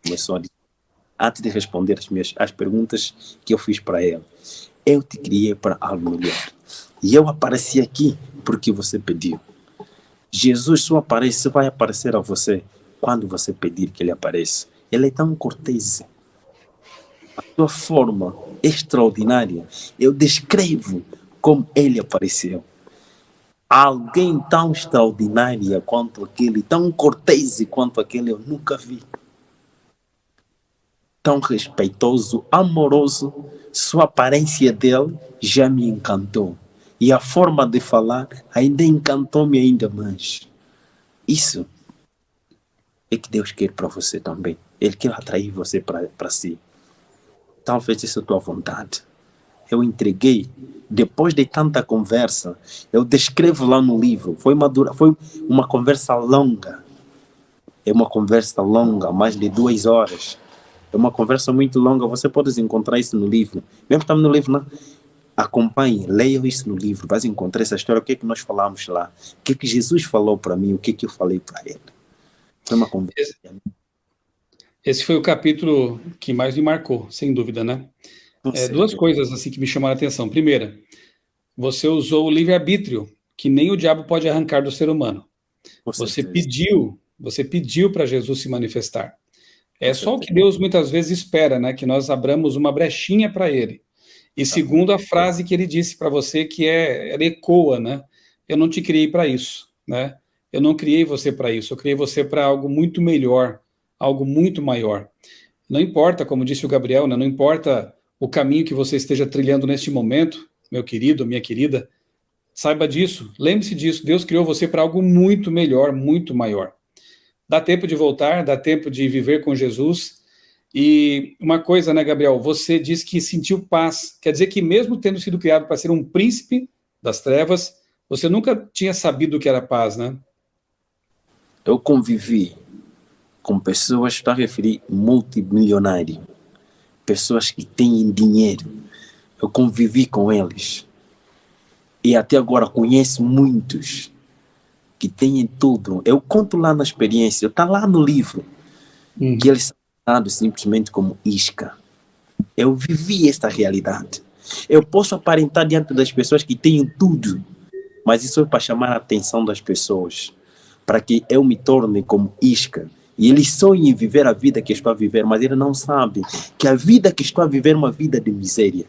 Começou a dizer, antes de responder as perguntas que eu fiz para ele, eu te criei para algo melhor. E eu apareci aqui porque você pediu. Jesus só vai aparecer a você quando você pedir que ele apareça. Ele é tão cortês. A sua forma extraordinária, eu descrevo como ele apareceu. Alguém tão extraordinária quanto aquele, tão cortês quanto aquele, eu nunca vi. Tão respeitoso, amoroso, sua aparência dele já me encantou. E a forma de falar ainda encantou-me ainda mais. Isso é que Deus quer para você também. Ele quer atrair você para si. Talvez essa é a tua vontade. Eu entreguei, depois de tanta conversa, eu descrevo lá no livro, foi uma conversa longa. É uma conversa longa, mais de 2 horas. É uma conversa muito longa, você pode encontrar isso no livro. Mesmo estamos no livro, não? Acompanhem, leiam isso no livro, vais encontrar essa história, o que é que nós falamos lá, o que é que Jesus falou para mim, o que é que eu falei para ele. Foi uma conversa. Esse foi o capítulo que mais me marcou, sem dúvida, né? Duas coisas assim que me chamaram a atenção. Primeira, você usou o livre-arbítrio, que nem o diabo pode arrancar do ser humano. Você pediu para Jesus se manifestar. É só o que Deus muitas vezes espera, né? Que nós abramos uma brechinha para ele. E segundo, a frase que ele disse para você, que ela ecoa, né? Eu não te criei para isso, né? Eu não criei você para isso, eu criei você para algo muito melhor, algo muito maior. Não importa, como disse o Gabriel, né? Não importa o caminho que você esteja trilhando neste momento, meu querido, minha querida, saiba disso, lembre-se disso, Deus criou você para algo muito melhor, muito maior. Dá tempo de voltar, dá tempo de viver com Jesus. E uma coisa, né, Gabriel, você disse que sentiu paz, quer dizer que mesmo tendo sido criado para ser um príncipe das trevas, você nunca tinha sabido o que era paz, né? Eu convivi com pessoas, estou a referir multimilionário, pessoas que têm dinheiro. Eu convivi com eles. E até agora conheço muitos que têm tudo. Eu conto lá na experiência, está lá no livro, que eles são tratados simplesmente como isca. Eu vivi esta realidade. Eu posso aparentar diante das pessoas que têm tudo, mas isso é para chamar a atenção das pessoas, para que eu me torne como isca. E eles sonham em viver a vida que estou a viver, mas eles não sabem que a vida que estou a viver é uma vida de miséria.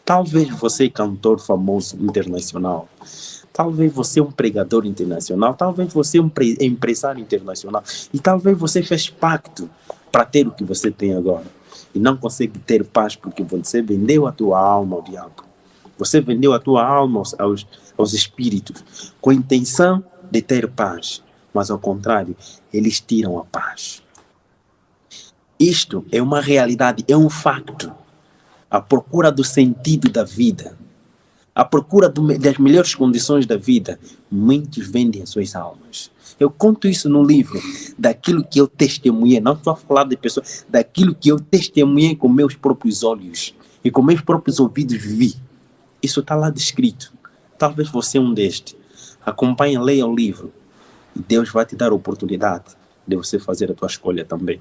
Talvez você é cantor famoso internacional, talvez você é um pregador internacional, talvez você é um empresário internacional, e talvez você fez pacto para ter o que você tem agora, e não consegue ter paz porque você vendeu a tua alma ao diabo. Você vendeu a tua alma aos espíritos, com a intenção de ter paz, mas ao contrário, eles tiram a paz. Isto é uma realidade, é um facto. A procura do sentido da vida, a procura das melhores condições da vida, muitos vendem as suas almas. Eu conto isso no livro, daquilo que eu testemunhei, não estou a falar de pessoas, daquilo que eu testemunhei com meus próprios olhos e com meus próprios ouvidos vi. Isso está lá descrito. Talvez você é um destes. Acompanhe, leia o livro e Deus vai te dar a oportunidade de você fazer a tua escolha também.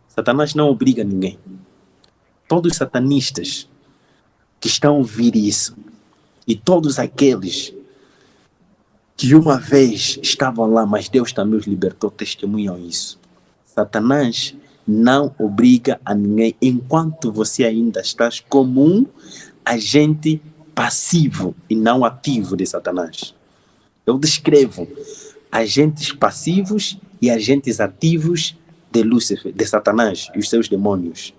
Satanás não obriga ninguém. Todos os satanistas que estão a ouvir isso, e todos aqueles que uma vez estavam lá, mas Deus também os libertou, testemunham isso. Satanás não obriga a ninguém enquanto você ainda estás como um agente passivo e não ativo de Satanás. Eu descrevo agentes passivos e agentes ativos de Lúcifer, de Satanás e os seus demônios.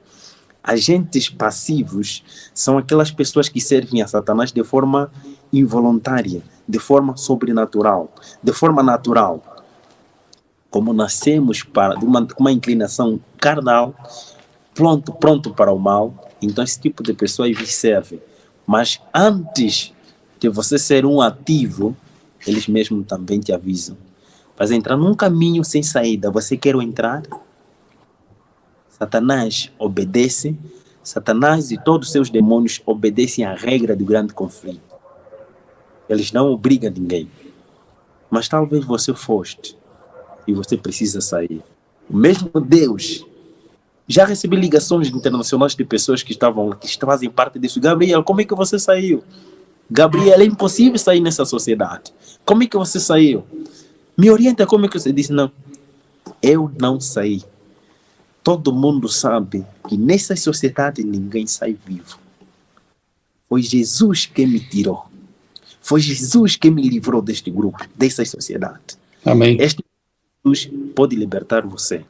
Agentes passivos são aquelas pessoas que servem a Satanás de forma involuntária, de forma sobrenatural, de forma natural. Como nascemos com uma inclinação carnal, pronto para o mal, então esse tipo de pessoas servem. Mas antes de você ser um ativo, eles mesmos também te avisam. Mas entrar num caminho sem saída, você quer entrar? Satanás obedece, Satanás e todos os seus demônios obedecem à regra do grande conflito. Eles não obrigam ninguém. Mas talvez você foste e você precisa sair. O mesmo Deus. Já recebi ligações internacionais de pessoas que fazem parte disso. Gabriel, como é que você saiu? Gabriel, é impossível sair nessa sociedade. Como é que você saiu? Me orienta como é que você disse. Não, eu não saí. Todo mundo sabe que nessa sociedade ninguém sai vivo. Foi Jesus que me tirou. Foi Jesus que me livrou deste grupo, dessa sociedade. Amém. Este Jesus pode libertar você.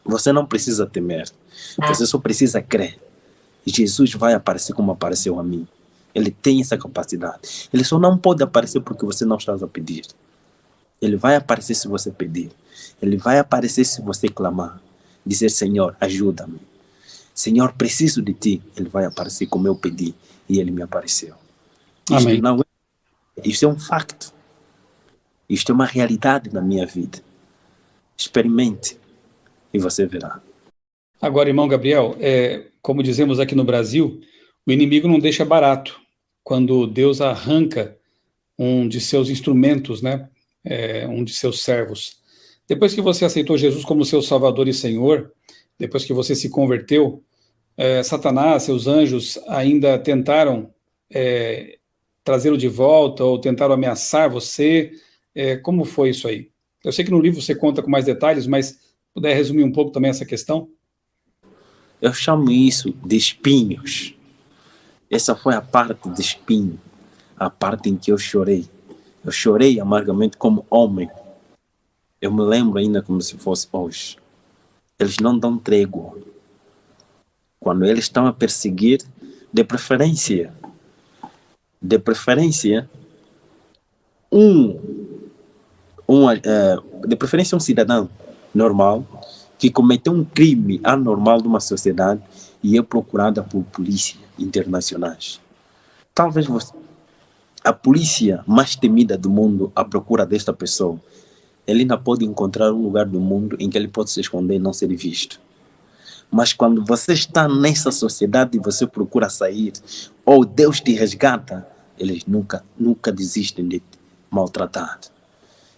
Você não precisa temer. Você só precisa crer. Jesus vai aparecer como apareceu a mim. Ele tem essa capacidade. Ele só não pode aparecer porque você não está a pedir. Ele vai aparecer se você pedir. Ele vai aparecer se você clamar. Dizer, Senhor, ajuda-me. Senhor, preciso de ti. Ele vai aparecer como eu pedi. E ele me apareceu. Amém. Isto é um facto. Isto é uma realidade na minha vida. Experimente e você verá. Agora, irmão Gabriel, como dizemos aqui no Brasil, O inimigo não deixa barato quando Deus arranca um de seus instrumentos, né? Um de seus servos. Depois que você aceitou Jesus como seu Salvador e Senhor, depois que você se converteu, Satanás, seus anjos ainda tentaram trazê-lo de volta ou tentaram ameaçar você. Como foi isso aí? Eu sei que no livro você conta com mais detalhes, mas puder resumir um pouco também essa questão? Eu chamo isso de espinhos. Essa foi a parte de espinho, a parte em que eu chorei. Eu chorei amargamente como homem. Eu me lembro ainda como se fosse hoje. Eles não dão trégua. Quando eles estão a perseguir, de preferência, de preferência um cidadão normal que cometeu um crime anormal de uma sociedade e é procurada por polícia internacionais. Talvez a polícia mais temida do mundo à procura desta pessoa, ele ainda pode encontrar um lugar do mundo em que ele pode se esconder e não ser visto. Mas quando você está nessa sociedade e você procura sair, ou Deus te resgata, eles nunca desistem de te maltratar.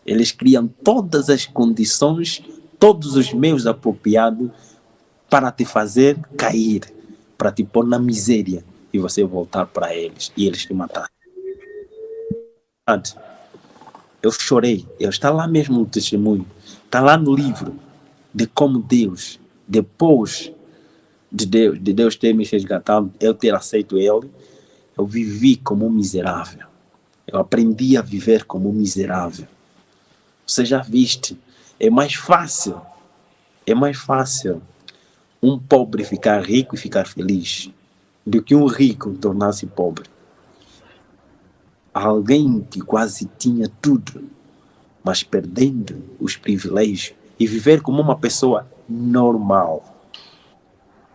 Eles criam todas as condições, todos os meios apropriados para te fazer cair, para te pôr na miséria e você voltar para eles e eles te matar. Eu chorei, está lá mesmo no testemunho, está lá no livro de como Deus, depois de Deus ter me resgatado, eu ter aceito Ele, eu vivi como um miserável. Eu aprendi a viver como um miserável. Você já viste? É mais fácil um pobre ficar rico e ficar feliz do que um rico tornar-se pobre. Alguém que quase tinha tudo, mas perdendo os privilégios e viver como uma pessoa normal.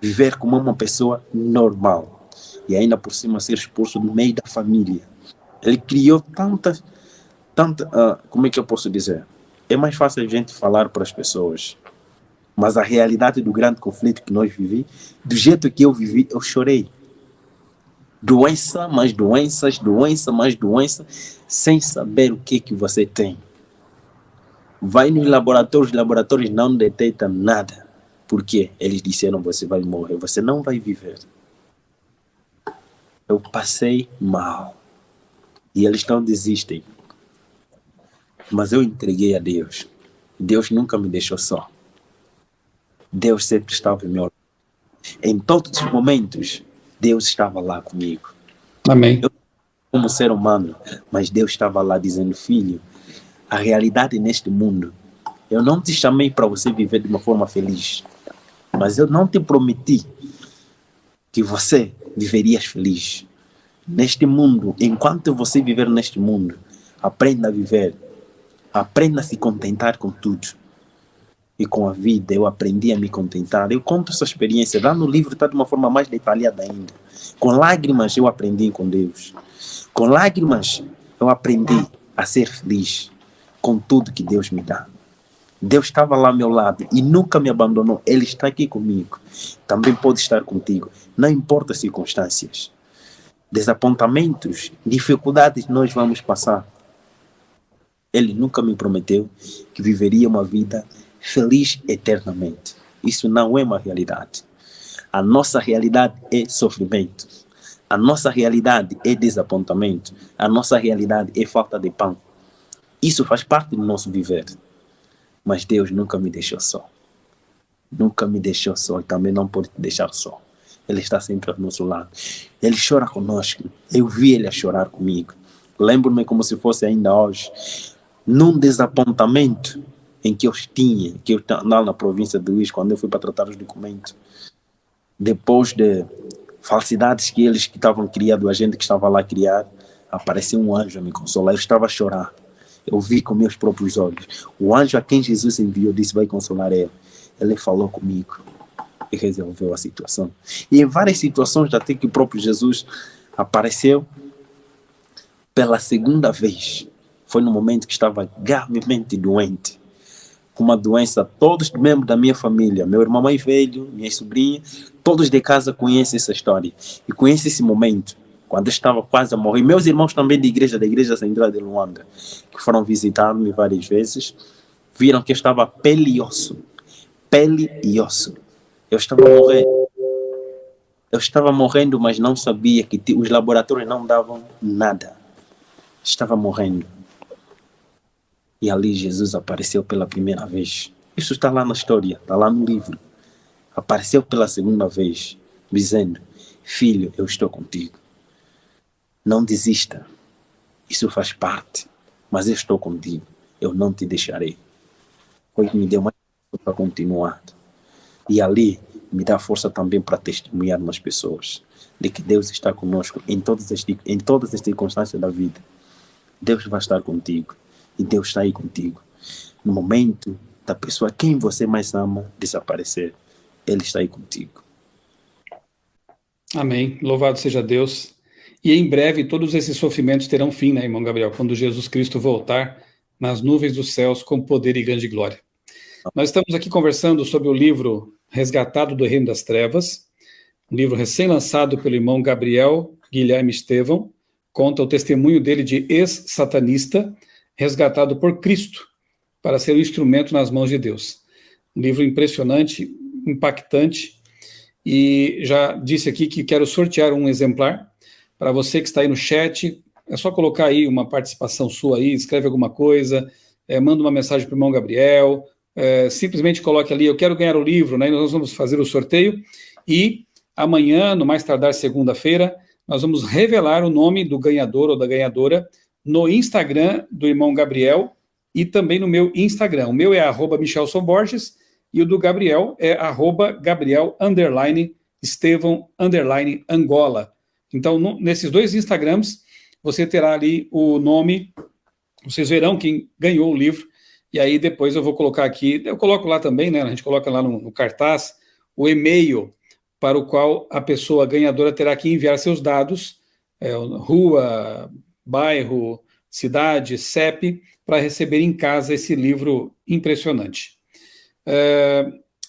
Viver como uma pessoa normal. E ainda por cima ser expulso do meio da família. Ele criou tanta, como é que eu posso dizer? É mais fácil a gente falar para as pessoas. Mas a realidade do grande conflito que nós vivemos, do jeito que eu vivi, eu chorei. Doença, mais doenças, doença, mais doença, sem saber o que você tem. Vai nos laboratórios, os laboratórios não detectam nada. Porque eles disseram, você vai morrer, você não vai viver. Eu passei mal. E eles não desistem. Mas eu entreguei a Deus. Deus nunca me deixou só. Deus sempre estava em meu lado. Em todos os momentos, Deus estava lá comigo. Amém. Eu, como ser humano, mas Deus estava lá dizendo, filho, a realidade neste mundo, eu não te chamei para você viver de uma forma feliz, mas eu não te prometi que você viverias feliz. Neste mundo, enquanto você viver neste mundo, aprenda a viver, aprenda a se contentar com tudo. E com a vida, eu aprendi a me contentar. Eu conto essa experiência, lá no livro está de uma forma mais detalhada ainda. Com lágrimas eu aprendi com Deus. Com lágrimas eu aprendi a ser feliz com tudo que Deus me dá. Deus estava lá ao meu lado e nunca me abandonou. Ele está aqui comigo. Também pode estar contigo. Não importa as circunstâncias. Desapontamentos, dificuldades nós vamos passar. Ele nunca me prometeu que viveria uma vida feliz eternamente. Isso não é uma realidade. A nossa realidade é sofrimento. A nossa realidade é desapontamento. A nossa realidade é falta de pão. Isso faz parte do nosso viver. Mas Deus nunca me deixou só. Nunca me deixou só e também não pode te deixar só. Ele está sempre ao nosso lado. Ele chora conosco. Eu vi ele a chorar comigo. Lembro-me como se fosse ainda hoje. Num desapontamento em que eu estava na província de Luís, quando eu fui para tratar os documentos, depois de falsidades que eles que estavam criando, a gente que estava lá a criar, apareceu um anjo a me consolar. Eu estava a chorar. Eu vi com meus próprios olhos. O anjo a quem Jesus enviou disse, vai consolar ele. Ele falou comigo e resolveu a situação. E em várias situações, até que o próprio Jesus apareceu pela segunda vez. Foi no momento que estava gravemente doente. com uma doença, todos membros da minha família, meu irmão mais velho, minha sobrinha, todos de casa conhecem essa história e conhecem esse momento, quando eu estava quase a morrer. Meus irmãos também da igreja central de Luanda, que foram visitar-me várias vezes, viram que eu estava pele e osso. Pele e osso. Eu estava morrendo, mas não sabia que os laboratórios não davam nada. Estava morrendo. E ali Jesus apareceu pela primeira vez. Isso está lá na história, está lá no livro. Apareceu pela segunda vez, dizendo: filho, eu estou contigo. Não desista. Isso faz parte. Mas eu estou contigo. Eu não te deixarei. Foi que me deu mais força para continuar. E ali me dá força também para testemunhar nas pessoas de que Deus está conosco em todas as circunstâncias da vida. Deus vai estar contigo. E Deus está aí contigo. No momento da pessoa quem você mais ama desaparecer, Ele está aí contigo. Amém. Louvado seja Deus. E em breve todos esses sofrimentos terão fim, né, irmão Gabriel? Quando Jesus Cristo voltar nas nuvens dos céus com poder e grande glória. Nós estamos aqui conversando sobre o livro Resgatado do Reino das Trevas, um livro recém-lançado pelo irmão Gabriel Guilherme Estevão. Conta o testemunho dele de ex-satanista, resgatado por Cristo, para ser um instrumento nas mãos de Deus. Um livro impressionante, impactante, e já disse aqui que quero sortear um exemplar para você que está aí no chat. É só colocar aí uma participação sua aí, escreve alguma coisa, manda uma mensagem para o irmão Gabriel, simplesmente coloque ali, eu quero ganhar o livro, né? Nós vamos fazer o sorteio, e amanhã, no mais tardar segunda-feira, nós vamos revelar o nome do ganhador ou da ganhadora no Instagram do irmão Gabriel e também no meu Instagram. O meu é @MichelSonBorges e o do Gabriel é @Gabriel_Estevão_Angola. Então, nesses dois Instagrams, você terá ali o nome, vocês verão quem ganhou o livro, e aí depois eu vou colocar aqui, eu coloco lá também, né? A gente coloca lá no cartaz o e-mail para o qual a pessoa ganhadora terá que enviar seus dados, rua, bairro, cidade, CEP, para receber em casa esse livro impressionante.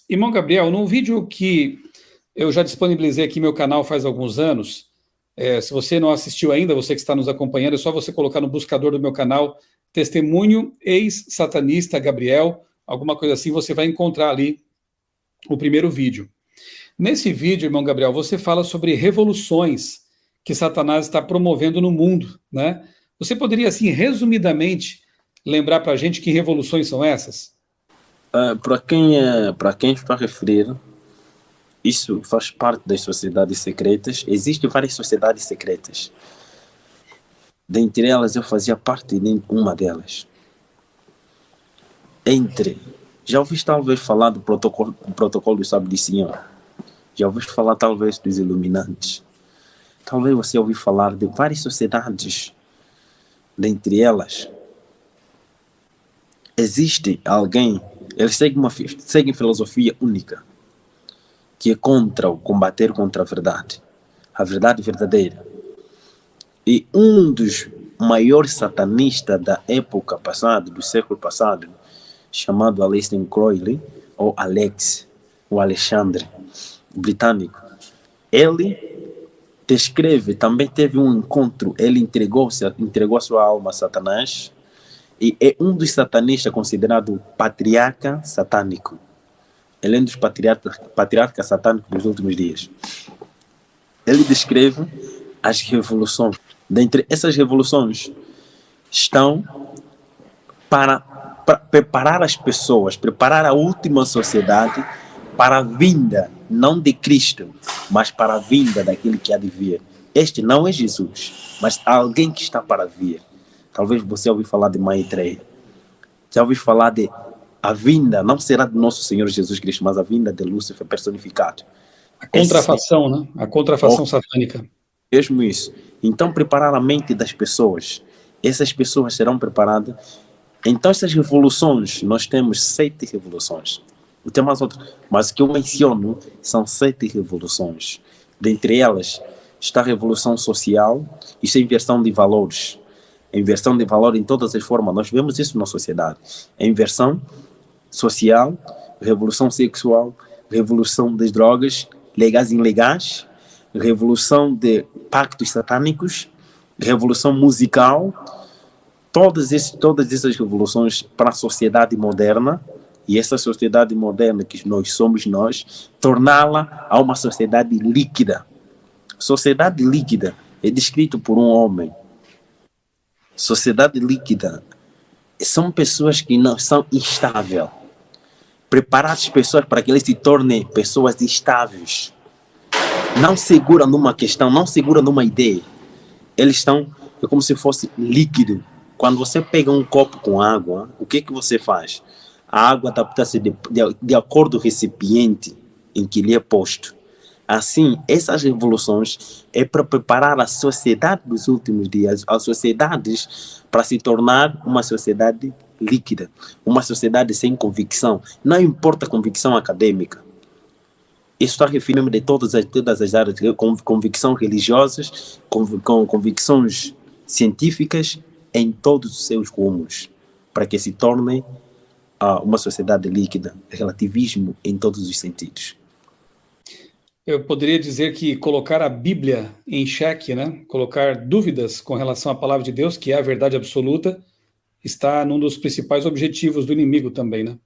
Irmão Gabriel, num vídeo que eu já disponibilizei aqui no meu canal faz alguns anos, se você não assistiu ainda, você que está nos acompanhando, é só você colocar no buscador do meu canal Testemunho Ex-Satanista Gabriel, alguma coisa assim, você vai encontrar ali o primeiro vídeo. Nesse vídeo, irmão Gabriel, você fala sobre revoluções que Satanás está promovendo no mundo, né? Você poderia, assim, resumidamente, lembrar para a gente que revoluções são essas? Para quem está a referir, isso faz parte das sociedades secretas. Existem várias sociedades secretas. Dentre elas, eu fazia parte de uma delas. Já ouviste talvez falar do protocolo do Sábio de Sião? Já ouviste falar talvez dos Iluminantes? Talvez você ouviu falar de várias sociedades. Dentre elas, existe alguém, eles seguem filosofia única, que é combater contra a verdade verdadeira. E um dos maiores satanistas da época passada, do século passado, chamado Aleister Crowley, ou Alex, o Alexandre, britânico, ele descreve, também teve um encontro, ele entregou a sua alma a Satanás, e é um dos satanistas considerado patriarca satânico. Ele é um dos patriarcas satânicos dos últimos dias. Ele descreve as revoluções. Dentre essas revoluções estão para preparar as pessoas, preparar a última sociedade para a vinda, não de Cristo, mas para a vinda daquele que há de vir. Este não é Jesus, mas alguém que está para vir. Talvez você ouviu falar de Maitreya. Já ouviu falar de a vinda, não será do nosso Senhor Jesus Cristo, mas a vinda de Lúcifer personificado. A contrafação, né? A contrafação satânica. Mesmo isso. Então, preparar a mente das pessoas. Essas pessoas serão preparadas. Então, essas revoluções, nós temos 7 revoluções. E tem mais outras, mas o que eu menciono são 7 revoluções. Dentre elas está a revolução social, isso é inversão de valores. A inversão de valor em todas as formas, nós vemos isso na sociedade. A inversão social, revolução sexual, revolução das drogas, legais e ilegais, revolução de pactos satânicos, revolução musical, todas essas revoluções para a sociedade moderna, e essa sociedade moderna que nós somos torná-la a uma sociedade líquida. Sociedade líquida é descrito por um homem. Sociedade líquida são pessoas que não são instáveis. Preparar as pessoas para que eles se tornem pessoas estáveis. Não seguram numa questão, não seguram numa ideia. Eles estão como se fosse líquido. Quando você pega um copo com água, o que você faz? A água adapta-se de acordo com o recipiente em que lhe é posto. Assim, essas revoluções é para preparar a sociedade dos últimos dias, as sociedades para se tornar uma sociedade líquida, uma sociedade sem convicção. Não importa a convicção acadêmica. Isso está referindo de todas as áreas, com convicções religiosas, com convicções científicas, em todos os seus rumos, para que se torne uma sociedade líquida, relativismo em todos os sentidos. Eu poderia dizer que colocar a Bíblia em xeque, né? Colocar dúvidas com relação à palavra de Deus, que é a verdade absoluta, está num dos principais objetivos do inimigo também, né?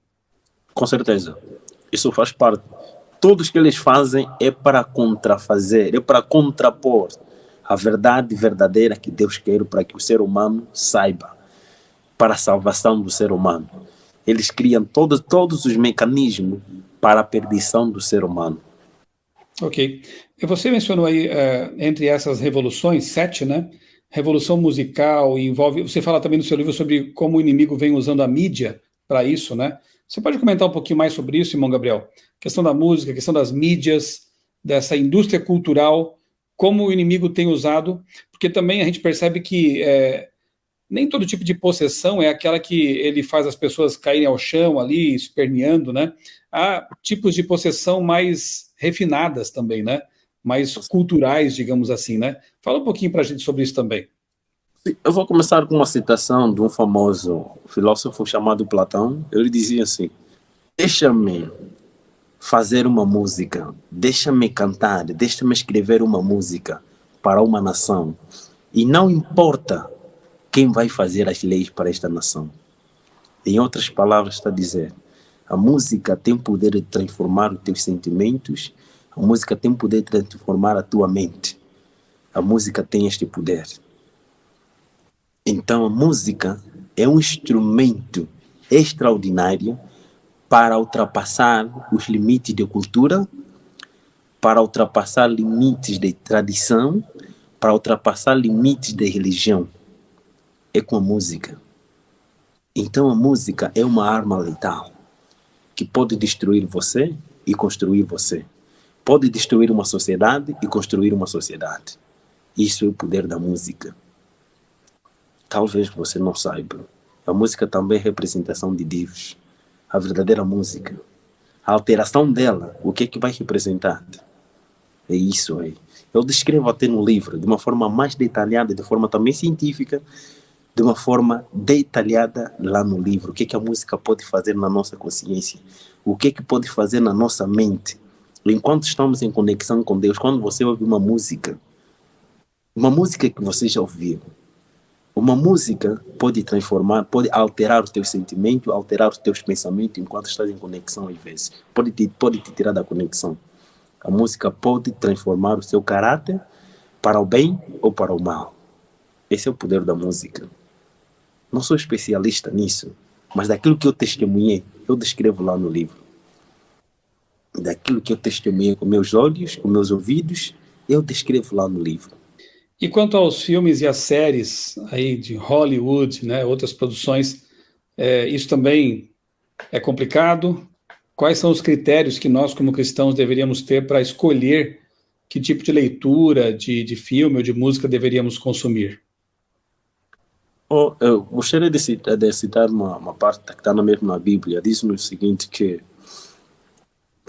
Com certeza. Isso faz parte. Tudo o que eles fazem é para contrafazer, é para contrapor a verdade verdadeira que Deus quer para que o ser humano saiba, para a salvação do ser humano. Eles criam todos os mecanismos para a perdição do ser humano. Ok. E você mencionou aí, entre essas revoluções, 7, né? Revolução musical, envolve... Você fala também no seu livro sobre como o inimigo vem usando a mídia para isso, né? Você pode comentar um pouquinho mais sobre isso, irmão Gabriel? Questão da música, questão das mídias, dessa indústria cultural, como o inimigo tem usado, porque também a gente percebe que nem todo tipo de possessão é aquela que ele faz as pessoas caírem ao chão ali, esperneando, né? Há tipos de possessão mais refinadas também, né? Mais culturais, digamos assim, né? Fala um pouquinho para a gente sobre isso também. Eu vou começar com uma citação de um famoso filósofo chamado Platão. Ele dizia assim: deixa-me fazer uma música, deixa-me cantar, deixa-me escrever uma música para uma nação. E não importa quem vai fazer as leis para esta nação. Em outras palavras, está a dizer, a música tem poder de transformar os teus sentimentos, a música tem poder de transformar a tua mente. A música tem este poder. Então, a música é um instrumento extraordinário para ultrapassar os limites de cultura, para ultrapassar limites de tradição, para ultrapassar limites de religião. É com a música. Então, a música é uma arma letal que pode destruir você e construir você. Pode destruir uma sociedade e construir uma sociedade. Isso é o poder da música. Talvez você não saiba. A música também é representação de Deus. A verdadeira música. A alteração dela, o que é que vai representar? É isso aí. Eu descrevo até no livro, de uma forma mais detalhada, de forma também científica, de uma forma detalhada lá no livro. O que é que a música pode fazer na nossa consciência? O que é que pode fazer na nossa mente? Enquanto estamos em conexão com Deus, quando você ouve uma música que você já ouviu, uma música pode transformar, pode alterar os teus sentimentos, alterar os teus pensamentos enquanto estás em conexão às vezes. Pode te tirar da conexão. A música pode transformar o seu caráter para o bem ou para o mal. Esse é o poder da música. Não sou especialista nisso, mas daquilo que eu testemunhei, eu descrevo lá no livro. Daquilo que eu testemunhei com meus olhos, com meus ouvidos, eu descrevo lá no livro. E quanto aos filmes e às séries aí de Hollywood, né, outras produções, isso também é complicado? Quais são os critérios que nós, como cristãos, deveríamos ter para escolher que tipo de leitura, de filme ou de música deveríamos consumir? Eu gostaria de citar uma parte que está mesmo na Bíblia. Diz-nos o seguinte, que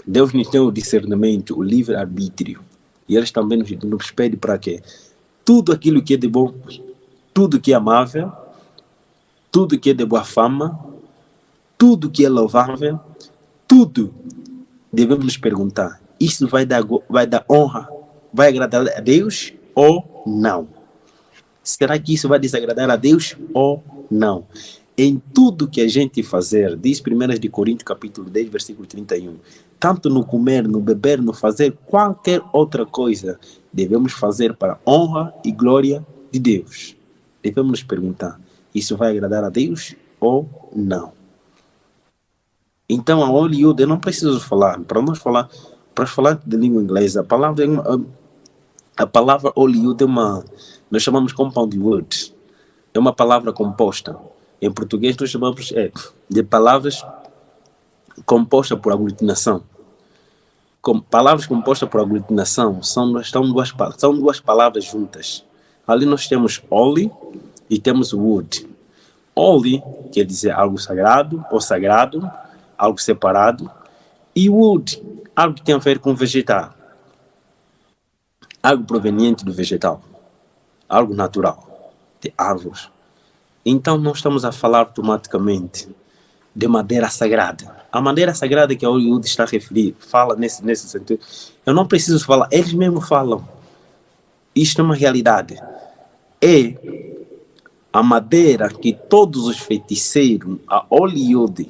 Deus nos deu o discernimento, o livre-arbítrio. E Ele também nos pede para quê? Tudo aquilo que é de bom, tudo que é amável, tudo que é de boa fama, tudo que é louvável, tudo devemos nos perguntar: isso vai dar honra, vai agradar a Deus ou não? Será que isso vai desagradar a Deus ou não? Em tudo que a gente fazer, diz 1 de Coríntios capítulo 10, versículo 31, tanto no comer, no beber, no fazer qualquer outra coisa, devemos fazer para a honra e glória de Deus. Devemos nos perguntar: isso vai agradar a Deus ou não? Então, a Hollywood, eu não preciso falar, para falar de língua inglesa, a palavra Hollywood nós chamamos compound word, é uma palavra composta. Em português nós chamamos de palavras compostas por aglutinação. Palavras compostas por aglutinação são duas palavras juntas. Ali nós temos holy e temos wood. Holy quer dizer algo sagrado ou sagrado, algo separado, e wood, algo que tem a ver com vegetal, algo proveniente do vegetal, algo natural, de árvores. Então, nós estamos a falar automaticamente de madeira sagrada. A madeira sagrada que a Hollywood está a referir, fala nesse sentido. Eu não preciso falar, eles mesmos falam. Isto é uma realidade. É a madeira que todos os feiticeiros, a Hollywood,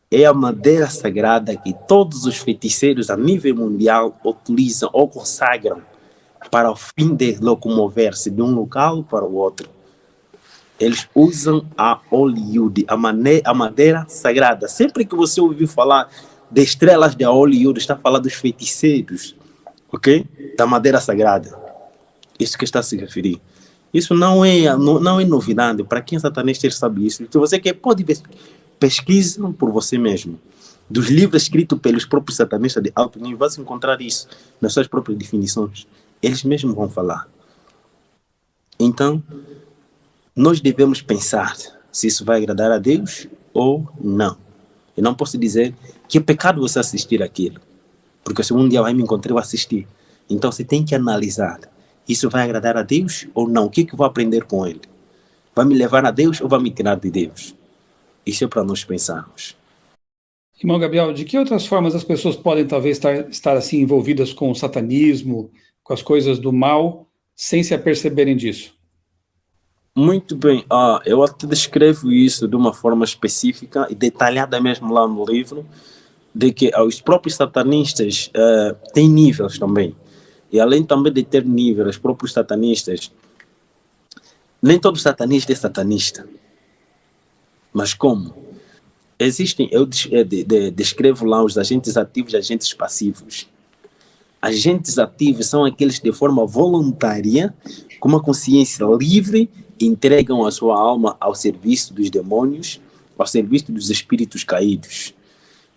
é a madeira sagrada que todos os feiticeiros a nível mundial utilizam ou consagram para o fim de locomover-se de um local para o outro. Eles usam a Hollywood, a madeira sagrada. Sempre que você ouvir falar de estrelas de Hollywood, está falando dos feiticeiros, ok? Da madeira sagrada. Isso que está a se referir. Isso não é novidade. Para quem é satanista, ele sabe isso. Se você quer, pode ver, pesquisa por você mesmo. Dos livros escritos pelos próprios satanistas de alto nível, você encontrar isso nas suas próprias definições. Eles mesmos vão falar. Então, nós devemos pensar se isso vai agradar a Deus ou não. Eu não posso dizer que é pecado você assistir aquilo, porque se um dia vai me encontrar, eu assistir. Então você tem que analisar: isso vai agradar a Deus ou não? O que eu vou aprender com ele? Vai me levar a Deus ou vai me tirar de Deus? Isso é para nós pensarmos. Irmão Gabriel, de que outras formas as pessoas podem talvez estar assim envolvidas com o satanismo, com as coisas do mal, sem se aperceberem disso? Muito bem, eu até descrevo isso de uma forma específica e detalhada mesmo lá no livro, de que os próprios satanistas têm níveis também. E além também de ter níveis, os próprios satanistas, nem todo satanista é satanista. Mas como? Existem, eu descrevo lá os agentes ativos e agentes passivos. Agentes ativos são aqueles que de forma voluntária, com uma consciência livre, entregam a sua alma ao serviço dos demônios, ao serviço dos espíritos caídos.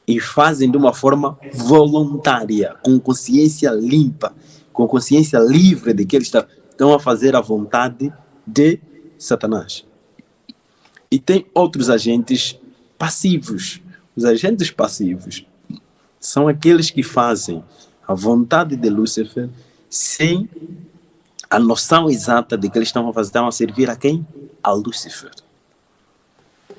E fazem de uma forma voluntária, com consciência limpa, com consciência livre de que eles estão a fazer a vontade de Satanás. E tem outros agentes passivos. Os agentes passivos são aqueles que fazem a vontade de Lúcifer sem a noção exata de que eles estão a servir a quem? A Lúcifer.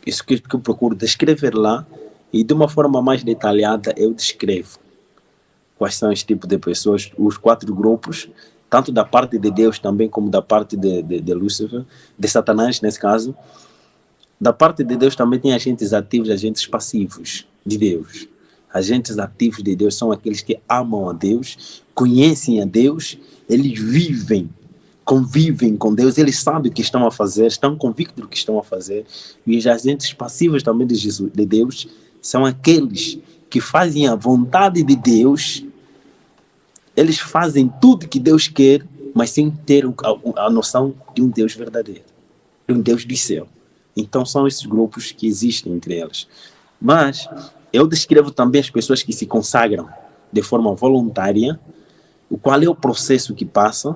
Isso que eu procuro descrever lá, e de uma forma mais detalhada eu descrevo quais são os tipos de pessoas, os 4 grupos, tanto da parte de Deus também como da parte de Lúcifer, de Satanás nesse caso. Da parte de Deus também tem agentes ativos e agentes passivos de Deus. Agentes ativos de Deus são aqueles que amam a Deus, conhecem a Deus, eles convivem com Deus, eles sabem o que estão a fazer, estão convictos do que estão a fazer. E os agentes passivos também de Deus são aqueles que fazem a vontade de Deus, eles fazem tudo que Deus quer, mas sem ter a noção de um Deus verdadeiro, de um Deus do céu. Então são esses grupos que existem entre elas. Mas eu descrevo também as pessoas que se consagram de forma voluntária, qual é o processo que passa,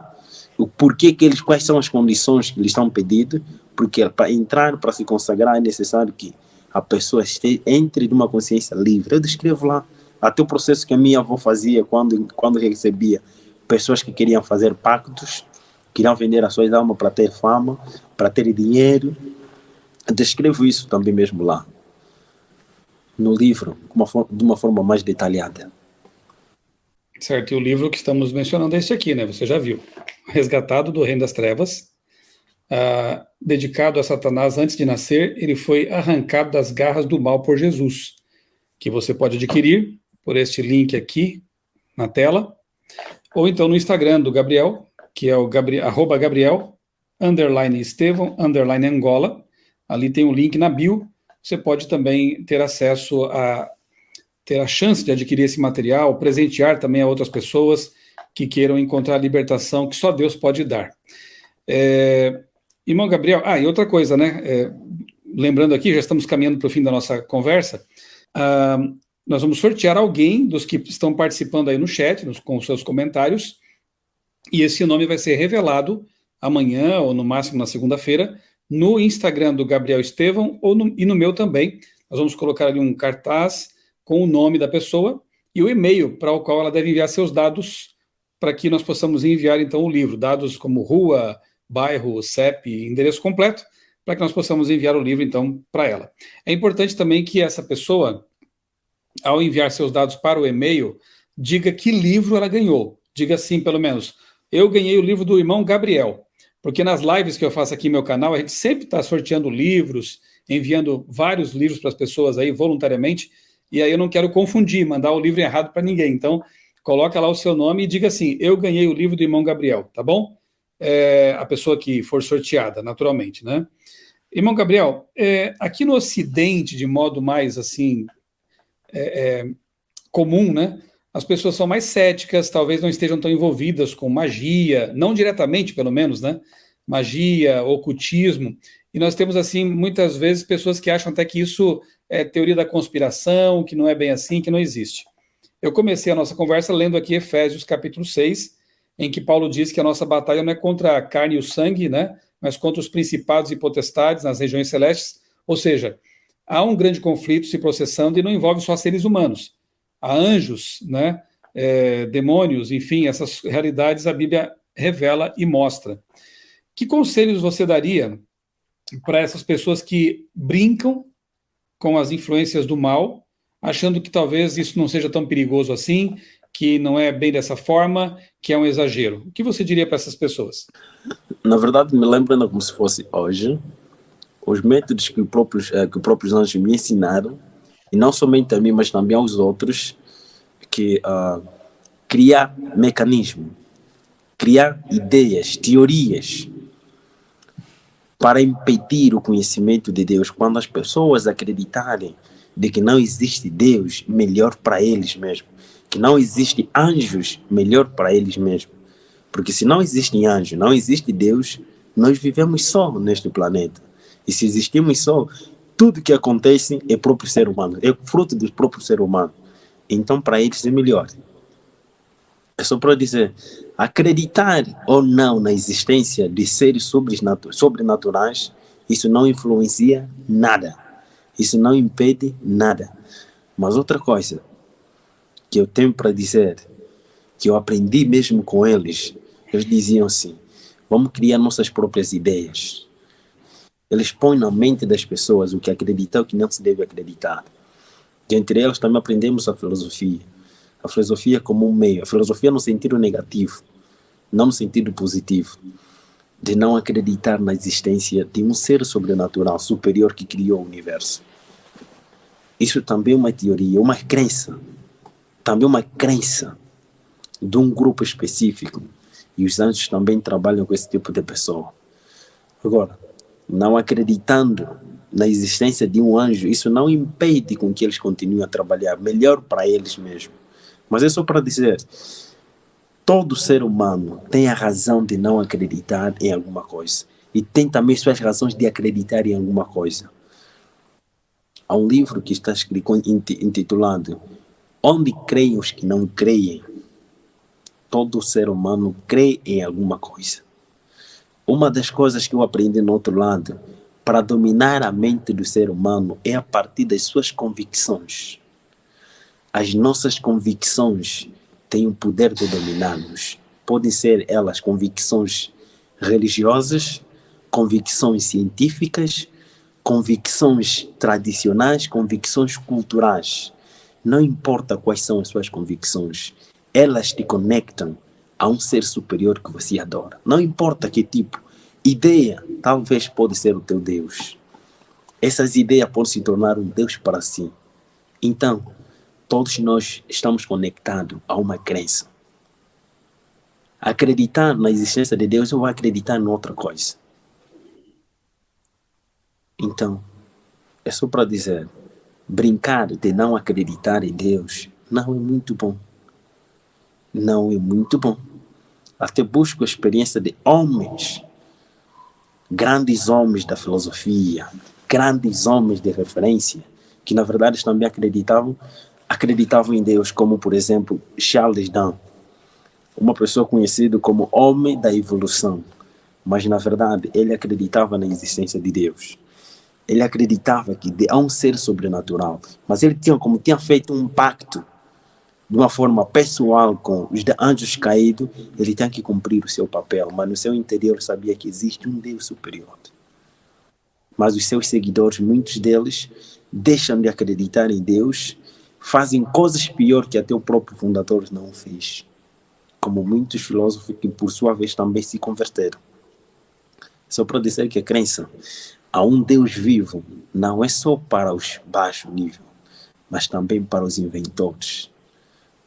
o porquê que quais são as condições que eles estão pedindo, porque para entrar, para se consagrar, é necessário que a pessoa entre de uma consciência livre. Eu descrevo lá até o processo que a minha avó fazia quando recebia pessoas que queriam fazer pactos, queriam vender as suas almas para ter fama, para ter dinheiro. Eu descrevo isso também mesmo lá. no livro de uma forma mais detalhada. Certo, e o livro que estamos mencionando é este aqui, né? Você já viu. Resgatado do Reino das Trevas, dedicado a Satanás antes de nascer, ele foi arrancado das garras do mal por Jesus, que você pode adquirir por este link aqui na tela, ou então no Instagram do Gabriel, que é o @Gabriel _Estevão _Angola. Ali tem um link na bio. Você pode também ter acesso ter a chance de adquirir esse material, presentear também a outras pessoas que queiram encontrar a libertação que só Deus pode dar. Irmão Gabriel, e outra coisa, né? Lembrando aqui, já estamos caminhando para o fim da nossa conversa, nós vamos sortear alguém dos que estão participando aí no chat, com seus comentários, e esse nome vai ser revelado amanhã, ou no máximo na segunda-feira, no Instagram do Gabriel Estevão, e no meu também. Nós vamos colocar ali um cartaz com o nome da pessoa e o e-mail para o qual ela deve enviar seus dados, para que nós possamos enviar, então, o livro. Dados como rua, bairro, CEP, endereço completo, para que nós possamos enviar o livro, então, para ela. É importante também que essa pessoa, ao enviar seus dados para o e-mail, diga que livro ela ganhou. Diga assim, pelo menos, eu ganhei o livro do irmão Gabriel. Porque nas lives que eu faço aqui no meu canal, a gente sempre está sorteando livros, enviando vários livros para as pessoas aí voluntariamente, e aí eu não quero confundir, mandar o livro errado para ninguém. Então, coloca lá o seu nome e diga assim, eu ganhei o livro do irmão Gabriel, tá bom? A pessoa que for sorteada, naturalmente, né? Irmão Gabriel, aqui no Ocidente, de modo mais, assim, comum, né? As pessoas são mais céticas, talvez não estejam tão envolvidas com magia, não diretamente, pelo menos, né? Magia, ocultismo. E nós temos, assim, muitas vezes pessoas que acham até que isso é teoria da conspiração, que não é bem assim, que não existe. Eu comecei a nossa conversa lendo aqui Efésios capítulo 6, em que Paulo diz que a nossa batalha não é contra a carne e o sangue, né? Mas contra os principados e potestades nas regiões celestes. Ou seja, há um grande conflito se processando e não envolve só seres humanos. Há anjos, né? Demônios, enfim, essas realidades a Bíblia revela e mostra. Que conselhos você daria para essas pessoas que brincam com as influências do mal, achando que talvez isso não seja tão perigoso assim, que não é bem dessa forma, que é um exagero? O que você diria para essas pessoas? Na verdade, me lembro ainda como se fosse hoje, os métodos que os próprios anjos me ensinaram, e não somente a mim, mas também aos outros, que criar mecanismo, criar ideias, teorias, para impedir o conhecimento de Deus. Quando as pessoas acreditarem de que não existe Deus, melhor para eles mesmos. Que não existe anjos, melhor para eles mesmos. Porque se não existe anjo, não existe Deus, nós vivemos só neste planeta. E se existimos só, tudo que acontece é próprio ser humano, é fruto do próprio ser humano. Então para eles é melhor. É só para dizer, acreditar ou não na existência de seres sobrenaturais, isso não influencia nada. Isso não impede nada. Mas outra coisa que eu tenho para dizer, que eu aprendi mesmo com eles, eles diziam assim, vamos criar nossas próprias ideias. Eles põem na mente das pessoas o que acreditar e o que não se deve acreditar. E entre elas também aprendemos a filosofia. A filosofia como um meio, a filosofia no sentido negativo, não no sentido positivo, de não acreditar na existência de um ser sobrenatural superior que criou o universo. Isso também é uma teoria, uma crença, também uma crença de um grupo específico, e os anjos também trabalham com esse tipo de pessoa. Agora, não acreditando na existência de um anjo, isso não impede com que eles continuem a trabalhar melhor para eles mesmos. Mas é só para dizer, todo ser humano tem a razão de não acreditar em alguma coisa. E tem também suas razões de acreditar em alguma coisa. Há um livro que está escrito intitulado Onde creem os que não creem? Todo ser humano crê em alguma coisa. Uma das coisas que eu aprendi no outro lado, para dominar a mente do ser humano, é a partir das suas convicções. As nossas convicções têm o poder de dominar-nos. Podem ser elas convicções religiosas, convicções científicas, convicções tradicionais, convicções culturais. Não importa quais são as suas convicções, elas te conectam a um ser superior que você adora. Não importa que tipo, ideia talvez pode ser o teu Deus. Essas ideias podem se tornar um Deus para si. Então, todos nós estamos conectados a uma crença. Acreditar na existência de Deus ou acreditar em outra coisa. Então, é só para dizer, brincar de não acreditar em Deus não é muito bom. Não é muito bom. Até busco a experiência de homens, grandes homens da filosofia, grandes homens de referência, que na verdade também acreditavam em Deus, como por exemplo Charles Darwin, uma pessoa conhecida como homem da evolução, mas na verdade ele acreditava na existência de Deus. Ele acreditava que há um ser sobrenatural, mas ele tinha feito um pacto de uma forma pessoal com os anjos caídos, ele tem que cumprir o seu papel, mas no seu interior sabia que existe um Deus superior. Mas os seus seguidores, muitos deles, deixam de acreditar em Deus, fazem coisas piores que até o próprio fundador não fez, como muitos filósofos que por sua vez também se converteram. Só para dizer que a crença a um Deus vivo não é só para os baixos níveis, mas também para os inventores.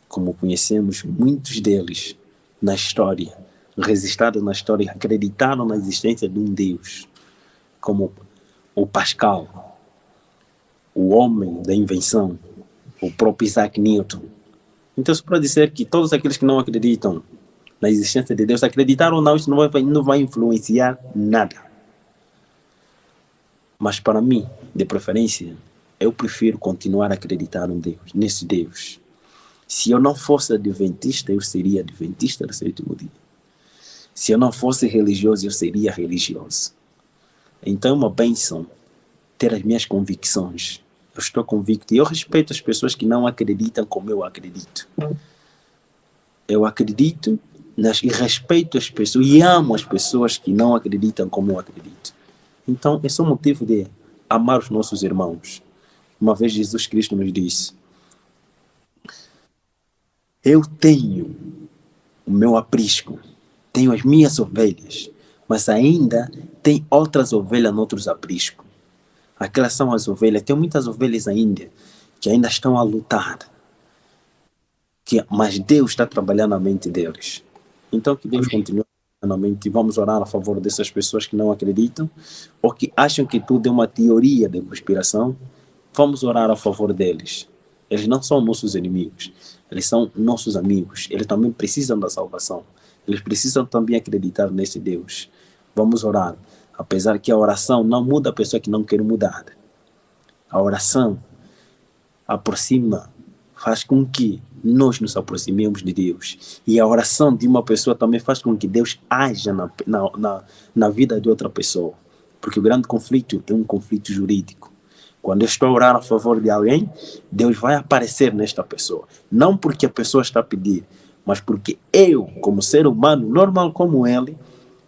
Como conhecemos muitos deles na história, registrados na história, acreditaram na existência de um Deus, como o Pascal, o homem da invenção, o próprio Isaac Newton. Então, só para dizer que todos aqueles que não acreditam na existência de Deus, acreditar ou não, isso não vai influenciar nada. Mas para mim, de preferência, eu prefiro continuar a acreditar em Deus, nesse Deus. Se eu não fosse adventista, eu seria adventista do sétimo dia. Se eu não fosse religioso, eu seria religioso. Então é uma bênção ter as minhas convicções. Eu estou convicto e eu respeito as pessoas que não acreditam como eu acredito. Eu acredito e respeito as pessoas e amo as pessoas que não acreditam como eu acredito. Então esse é o motivo de amar os nossos irmãos. Uma vez Jesus Cristo nos disse: eu tenho o meu aprisco, tenho as minhas ovelhas, mas ainda tem outras ovelhas em outros apriscos. Aquelas são as ovelhas, tem muitas ovelhas ainda, que ainda estão a lutar. Mas Deus está trabalhando na mente deles. Então que Deus continue na mente e vamos orar a favor dessas pessoas que não acreditam, ou que acham que tudo é uma teoria de conspiração. Vamos orar a favor deles. Eles não são nossos inimigos, eles são nossos amigos. Eles também precisam da salvação. Eles precisam também acreditar nesse Deus. Vamos orar. Apesar que a oração não muda a pessoa que não quer mudar. A oração aproxima, faz com que nós nos aproximemos de Deus. E a oração de uma pessoa também faz com que Deus haja na vida de outra pessoa. Porque o grande conflito é um conflito jurídico. Quando eu estou a orar a favor de alguém, Deus vai aparecer nesta pessoa. Não porque a pessoa está a pedir, mas porque eu, como ser humano, normal como ele,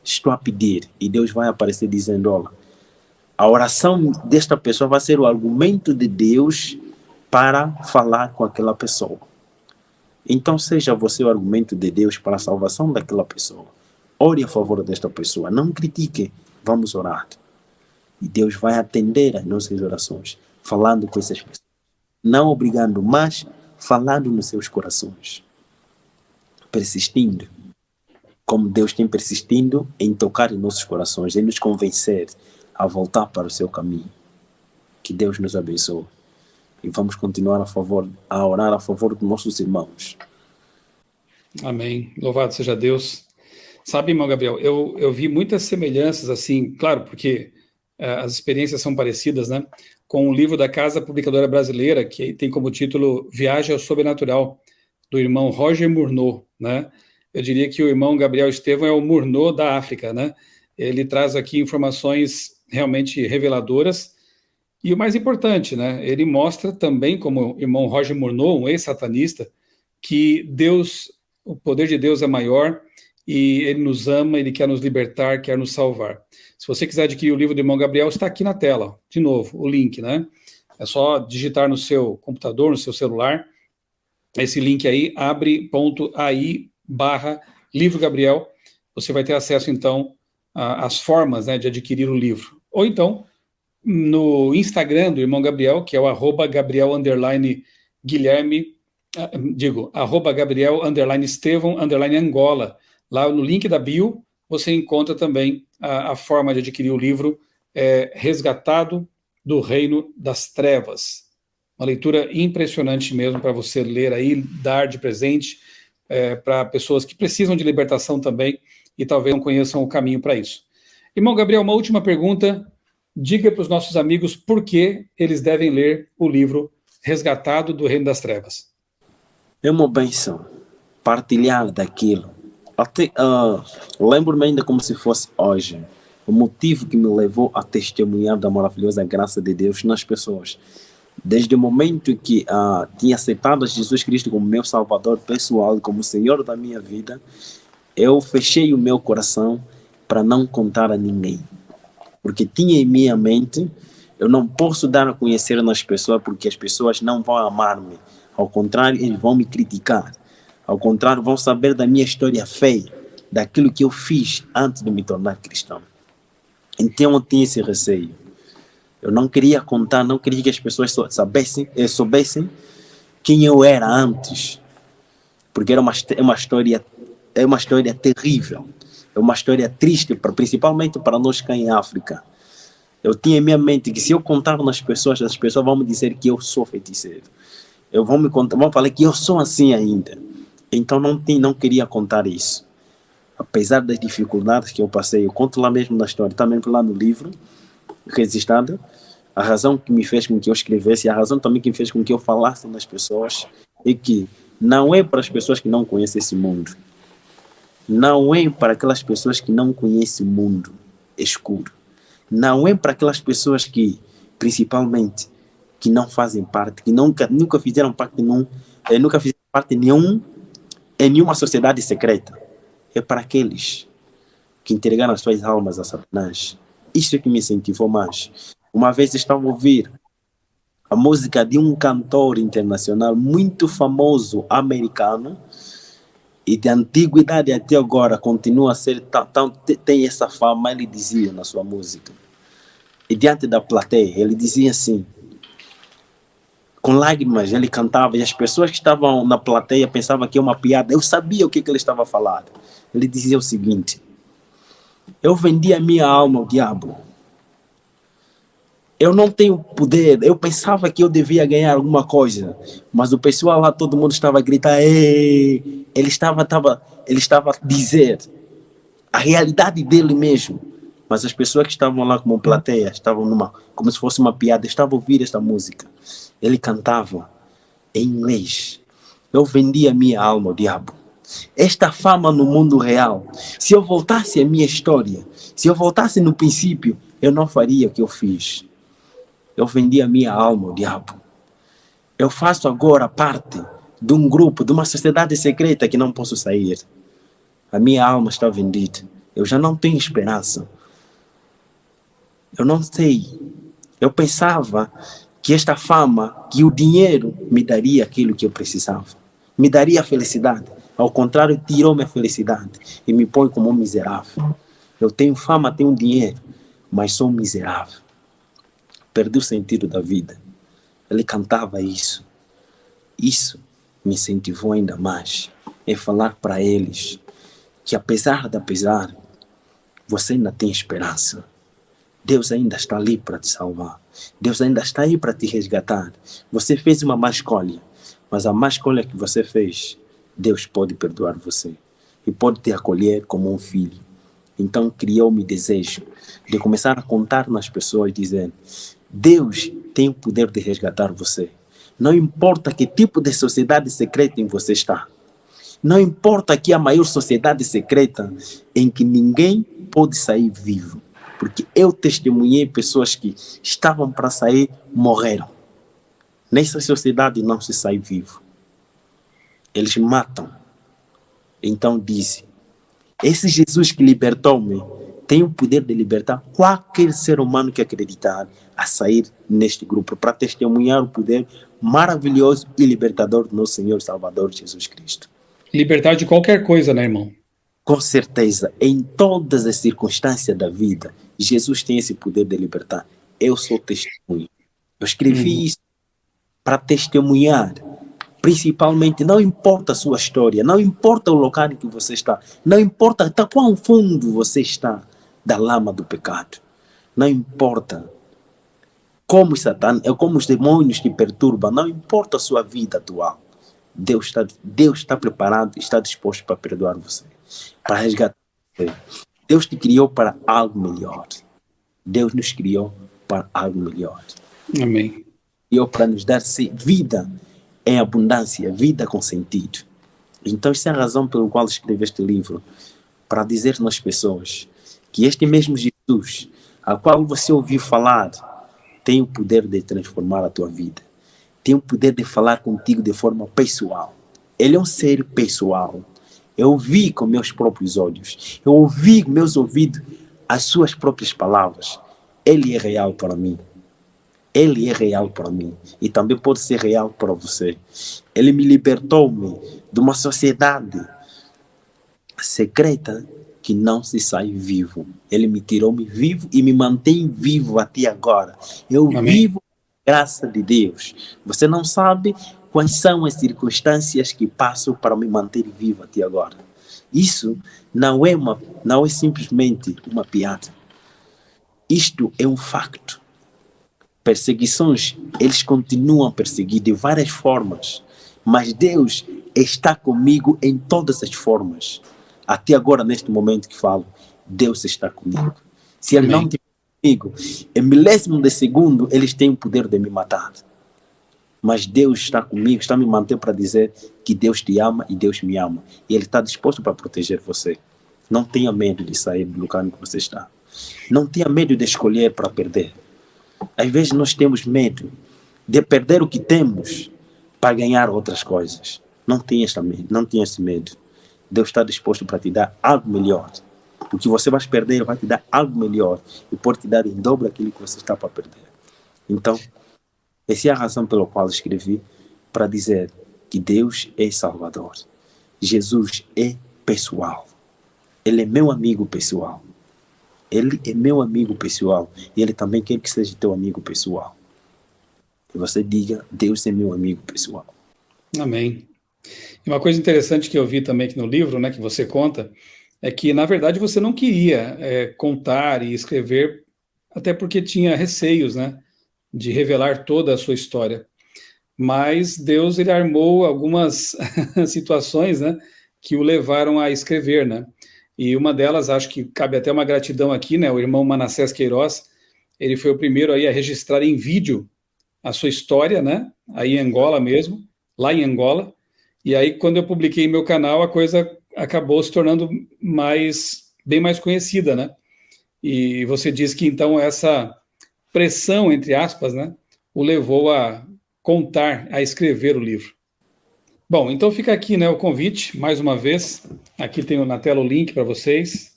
estou a pedir. E Deus vai aparecer dizendo: olha, a oração desta pessoa vai ser o argumento de Deus para falar com aquela pessoa. Então seja você o argumento de Deus para a salvação daquela pessoa. Ore a favor desta pessoa. Não critique. Vamos orar. E Deus vai atender as nossas orações, falando com essas pessoas. Não obrigando, mas falando nos seus corações. Persistindo. Como Deus tem persistindo em tocar em nossos corações, em nos convencer a voltar para o seu caminho. Que Deus nos abençoe. E vamos continuar a orar a favor dos nossos irmãos. Amém. Louvado seja Deus. Sabe, irmão Gabriel, eu vi muitas semelhanças, assim, claro, porque as experiências são parecidas, né? Com o livro da Casa Publicadora Brasileira, que tem como título Viagem ao Sobrenatural, do irmão Roger Murnau, né? Eu diria que o irmão Gabriel Estevão é o Murnau da África, né? Ele traz aqui informações realmente reveladoras. E o mais importante, né? Ele mostra também, como o irmão Roger Murnau, um ex-satanista, que Deus, o poder de Deus é maior e ele nos ama, ele quer nos libertar, quer nos salvar. Se você quiser adquirir o livro do irmão Gabriel, está aqui na tela, de novo, o link, né? É só digitar no seu computador, no seu celular, esse link aí, abre.ai/livro Gabriel, você vai ter acesso, então, às formas, né, de adquirir o livro. Ou então, no Instagram do irmão Gabriel, que é o @Gabriel_Guilherme, @Gabriel_Estevão_Angola. Lá no link da bio, você encontra também a forma de adquirir o livro Resgatado do Reino das Trevas. Uma leitura impressionante mesmo para você ler aí, dar de presente para pessoas que precisam de libertação também e talvez não conheçam o caminho para isso. Irmão Gabriel, uma última pergunta. Diga para os nossos amigos por que eles devem ler o livro Resgatado do Reino das Trevas. É uma benção partilhar daquilo. Até lembro-me ainda como se fosse hoje. O motivo que me levou a testemunhar da maravilhosa graça de Deus nas pessoas. Desde o momento que tinha aceitado Jesus Cristo como meu Salvador pessoal e como Senhor da minha vida, eu fechei o meu coração para não contar a ninguém. Porque tinha em minha mente, eu não posso dar a conhecer nas pessoas porque as pessoas não vão amar-me. Ao contrário, eles vão me criticar. Ao contrário, vão saber da minha história feia, daquilo que eu fiz antes de me tornar cristão. Então eu tinha esse receio. Eu não queria contar, não queria que as pessoas soubessem quem eu era antes. Porque era uma história terrível. É uma história triste, principalmente para nós cá em África. Eu tinha em minha mente que se eu contar nas pessoas, as pessoas vão me dizer que eu sou feiticeiro. Vão falar que eu sou assim ainda. Então não queria contar isso. Apesar das dificuldades que eu passei, eu conto lá mesmo na história, também lá no livro, Resistado. A razão que me fez com que eu escrevesse, a razão também que me fez com que eu falasse nas pessoas, é que não é para as pessoas que não conhecem esse mundo. Não é para aquelas pessoas que não conhecem o mundo escuro. Não é para aquelas pessoas que, principalmente, que não fazem parte, que nunca fizeram parte em nenhuma sociedade secreta. É para aqueles que entregaram as suas almas a Satanás. Isso é que me incentivou mais. Uma vez estava a ouvir a música de um cantor internacional muito famoso, americano, e de antiguidade até agora continua a ser, tem essa fama. Ele dizia na sua música, e diante da plateia, ele dizia assim, com lágrimas, ele cantava, e as pessoas que estavam na plateia pensavam que é uma piada. Eu sabia o que ele estava falando. Ele dizia o seguinte: eu vendi a minha alma ao diabo. Eu não tenho poder. Eu pensava que eu devia ganhar alguma coisa, mas o pessoal lá, todo mundo estava a gritar. Ei! Ele estava a dizer a realidade dele mesmo. Mas as pessoas que estavam lá como plateia, estavam como se fosse uma piada, estavam a ouvir esta música. Ele cantava em inglês. Eu vendi a minha alma ao diabo. Esta fama no mundo real, se eu voltasse à minha história, se eu voltasse no princípio, eu não faria o que eu fiz. Eu vendi a minha alma ao diabo. Eu faço agora parte de um grupo, de uma sociedade secreta que não posso sair. A minha alma está vendida. Eu já não tenho esperança. Eu não sei. Eu pensava que esta fama, que o dinheiro me daria aquilo que eu precisava. Me daria felicidade. Ao contrário, tirou minha felicidade e me põe como um miserável. Eu tenho fama, tenho dinheiro, mas sou um miserável. Perdi o sentido da vida. Ele cantava isso. Isso me incentivou ainda mais. É falar para eles que apesar, você ainda tem esperança. Deus ainda está ali para te salvar. Deus ainda está aí para te resgatar. Você fez uma má escolha, mas a má escolha que você fez, Deus pode perdoar você e pode te acolher como um filho. Então criou-me desejo de começar a contar nas pessoas, dizendo: Deus tem o poder de resgatar você. Não importa que tipo de sociedade secreta em você está. Não importa que a maior sociedade secreta em que ninguém pode sair vivo. Porque eu testemunhei pessoas que estavam para sair, morreram. Nessa sociedade não se sai vivo. Eles matam. Então disse: Esse Jesus que libertou-me tem o poder de libertar qualquer ser humano que acreditar a sair neste grupo para testemunhar o poder maravilhoso e libertador do nosso Senhor e Salvador Jesus Cristo. Libertar de qualquer coisa, né, irmão? Com certeza, em todas as circunstâncias da vida, Jesus tem esse poder de libertar. Eu sou testemunho. Eu escrevi isso para testemunhar. Principalmente, não importa a sua história, não importa o local em que você está, não importa até quão fundo você está da lama do pecado, não importa como os demônios te perturbam, não importa a sua vida atual, Deus está preparado, está disposto para perdoar você, para resgatar você. Deus te criou para algo melhor. Deus nos criou para algo melhor. Amém. Criou para nos dar vida em abundância, vida com sentido. Então, essa é a razão pela qual escrevi este livro, para dizer às pessoas que este mesmo Jesus, a qual você ouviu falar, tem o poder de transformar a tua vida. Tem o poder de falar contigo de forma pessoal. Ele é um ser pessoal. Eu ouvi com meus próprios olhos. Eu ouvi com meus ouvidos as suas próprias palavras. Ele é real para mim. Ele é real para mim e também pode ser real para você. Ele me libertou-me de uma sociedade secreta que não se sai vivo. Ele me tirou-me vivo e me mantém vivo até agora. Eu vivo com a graça de Deus. Você não sabe quais são as circunstâncias que passo para me manter vivo até agora. Isso não é simplesmente uma piada. Isto é um facto. Perseguições, eles continuam a perseguir de várias formas, mas Deus está comigo em todas as formas. Até agora, neste momento que falo, Deus está comigo. Se Ele não estiver comigo, em milésimo de segundo, eles têm o poder de me matar. Mas Deus está comigo, está me mantendo para dizer que Deus te ama e Deus me ama. E Ele está disposto para proteger você. Não tenha medo de sair do lugar em que você está. Não tenha medo de escolher para perder. Às vezes nós temos medo de perder o que temos para ganhar outras coisas. Não tenha esse medo. Deus está disposto para te dar algo melhor. O que você vai perder, Ele vai te dar algo melhor. E pode te dar em dobro aquilo que você está para perder. Então, essa é a razão pela qual escrevi, para dizer que Deus é Salvador. Jesus é pessoal. Ele é meu amigo pessoal. Ele é meu amigo pessoal e Ele também quer que seja teu amigo pessoal. E você diga, Deus é meu amigo pessoal. Amém. E uma coisa interessante que eu vi também aqui no livro, né, que você conta, é que, na verdade, você não queria contar e escrever, até porque tinha receios, né, de revelar toda a sua história. Mas Deus, ele armou algumas situações, né, que o levaram a escrever, né? E uma delas, acho que cabe até uma gratidão aqui, né? O irmão Manassés Queiroz, ele foi o primeiro aí a registrar em vídeo a sua história, né? Aí em Angola mesmo, lá em Angola. E aí, quando eu publiquei em meu canal, a coisa acabou se tornando bem mais conhecida, né? E você diz que, então, essa pressão, entre aspas, né? O levou a contar, a escrever o livro. Bom, então fica aqui, né, o convite, mais uma vez. Aqui tem na tela o link para vocês.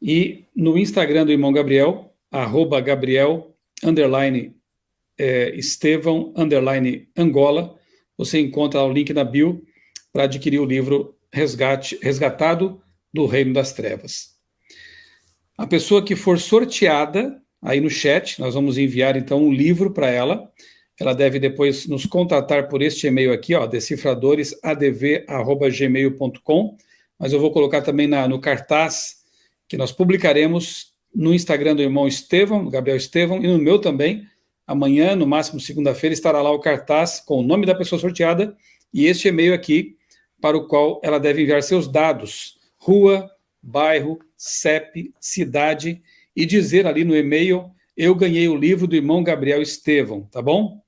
E no Instagram do irmão Gabriel, @Gabriel, Estevão, Angola, você encontra o link na bio para adquirir o livro Resgatado do Reino das Trevas. A pessoa que for sorteada, aí no chat, nós vamos enviar então um livro para ela. Ela deve depois nos contatar por este e-mail aqui, decifradoresadv@gmail.com, mas eu vou colocar também no cartaz que nós publicaremos no Instagram do irmão Estevão, Gabriel Estevão, e no meu também. Amanhã, no máximo segunda-feira, estará lá o cartaz com o nome da pessoa sorteada e este e-mail aqui, para o qual ela deve enviar seus dados, rua, bairro, CEP, cidade, e dizer ali no e-mail: eu ganhei o livro do irmão Gabriel Estevão, tá bom?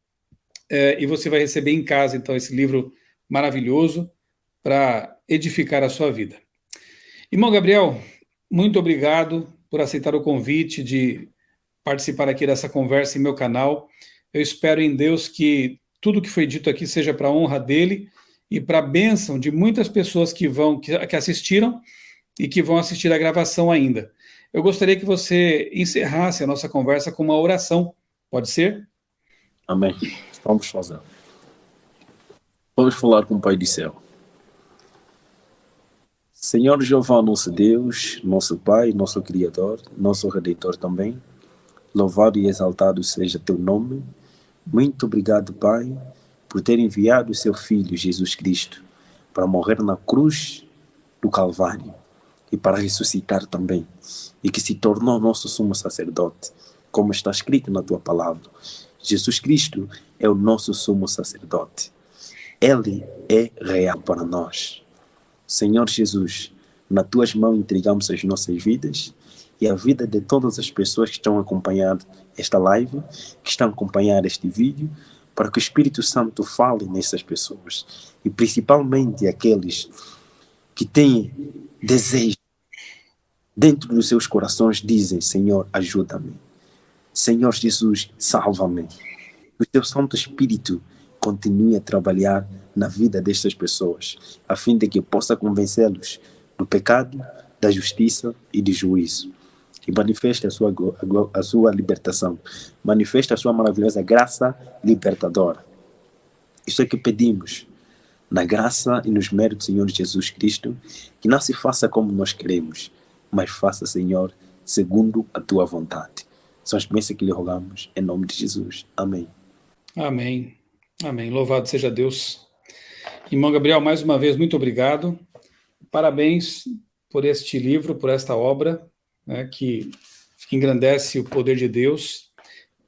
E você vai receber em casa, então, esse livro maravilhoso para edificar a sua vida. Irmão Gabriel, muito obrigado por aceitar o convite de participar aqui dessa conversa em meu canal. Eu espero em Deus que tudo que foi dito aqui seja para a honra dele e para a bênção de muitas pessoas que assistiram e que vão assistir a gravação ainda. Eu gostaria que você encerrasse a nossa conversa com uma oração. Pode ser? Amém. Vamos fazer. Vamos falar com o Pai do Céu. Senhor Jeová, nosso Deus, nosso Pai, nosso Criador, nosso Redentor também, louvado e exaltado seja teu nome. Muito obrigado, Pai, por ter enviado o seu Filho, Jesus Cristo, para morrer na cruz do Calvário e para ressuscitar também, e que se tornou nosso sumo sacerdote, como está escrito na tua palavra. Jesus Cristo é o nosso sumo sacerdote. Ele é real para nós. Senhor Jesus, nas tuas mãos entregamos as nossas vidas e a vida de todas as pessoas que estão acompanhando esta live, que estão acompanhando este vídeo, para que o Espírito Santo fale nessas pessoas e principalmente aqueles que têm desejo dentro dos seus corações, dizem: Senhor, ajuda-me. Senhor Jesus, salva-me. O teu Santo Espírito continue a trabalhar na vida destas pessoas, a fim de que possa convencê-los do pecado, da justiça e do juízo. E manifeste a sua libertação. Manifeste a sua maravilhosa graça libertadora. Isso é que pedimos, na graça e nos méritos do Senhor Jesus Cristo, que não se faça como nós queremos, mas faça, Senhor, segundo a tua vontade. São as bênçãos que lhe rogamos, em nome de Jesus. Amém. Amém. Amém. Louvado seja Deus. Irmão Gabriel, mais uma vez, muito obrigado. Parabéns por este livro, por esta obra, né, que engrandece o poder de Deus,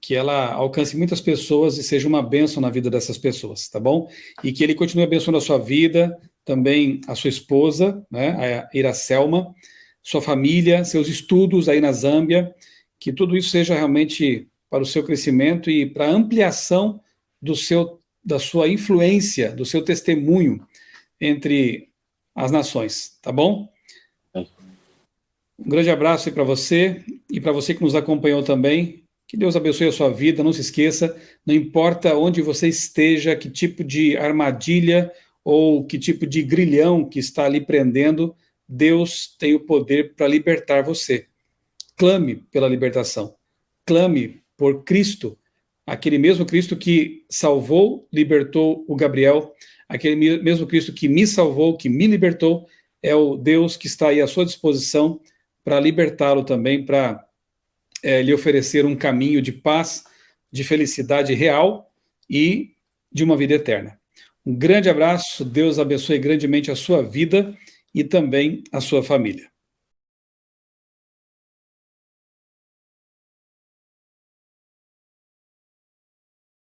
que ela alcance muitas pessoas e seja uma bênção na vida dessas pessoas, tá bom? E que ele continue abençoando a sua vida, também a sua esposa, né, a Iracelma, sua família, seus estudos aí na Zâmbia, que tudo isso seja realmente para o seu crescimento e para a ampliação da sua influência, do seu testemunho entre as nações, tá bom? Um grande abraço aí para você e para você que nos acompanhou também. Que Deus abençoe a sua vida, não se esqueça, não importa onde você esteja, que tipo de armadilha ou que tipo de grilhão que está ali prendendo, Deus tem o poder para libertar você. Clame pela libertação. Clame por Cristo, aquele mesmo Cristo que salvou, libertou o Gabriel, aquele mesmo Cristo que me salvou, que me libertou, é o Deus que está aí à sua disposição para libertá-lo também, para lhe oferecer um caminho de paz, de felicidade real e de uma vida eterna. Um grande abraço, Deus abençoe grandemente a sua vida e também a sua família.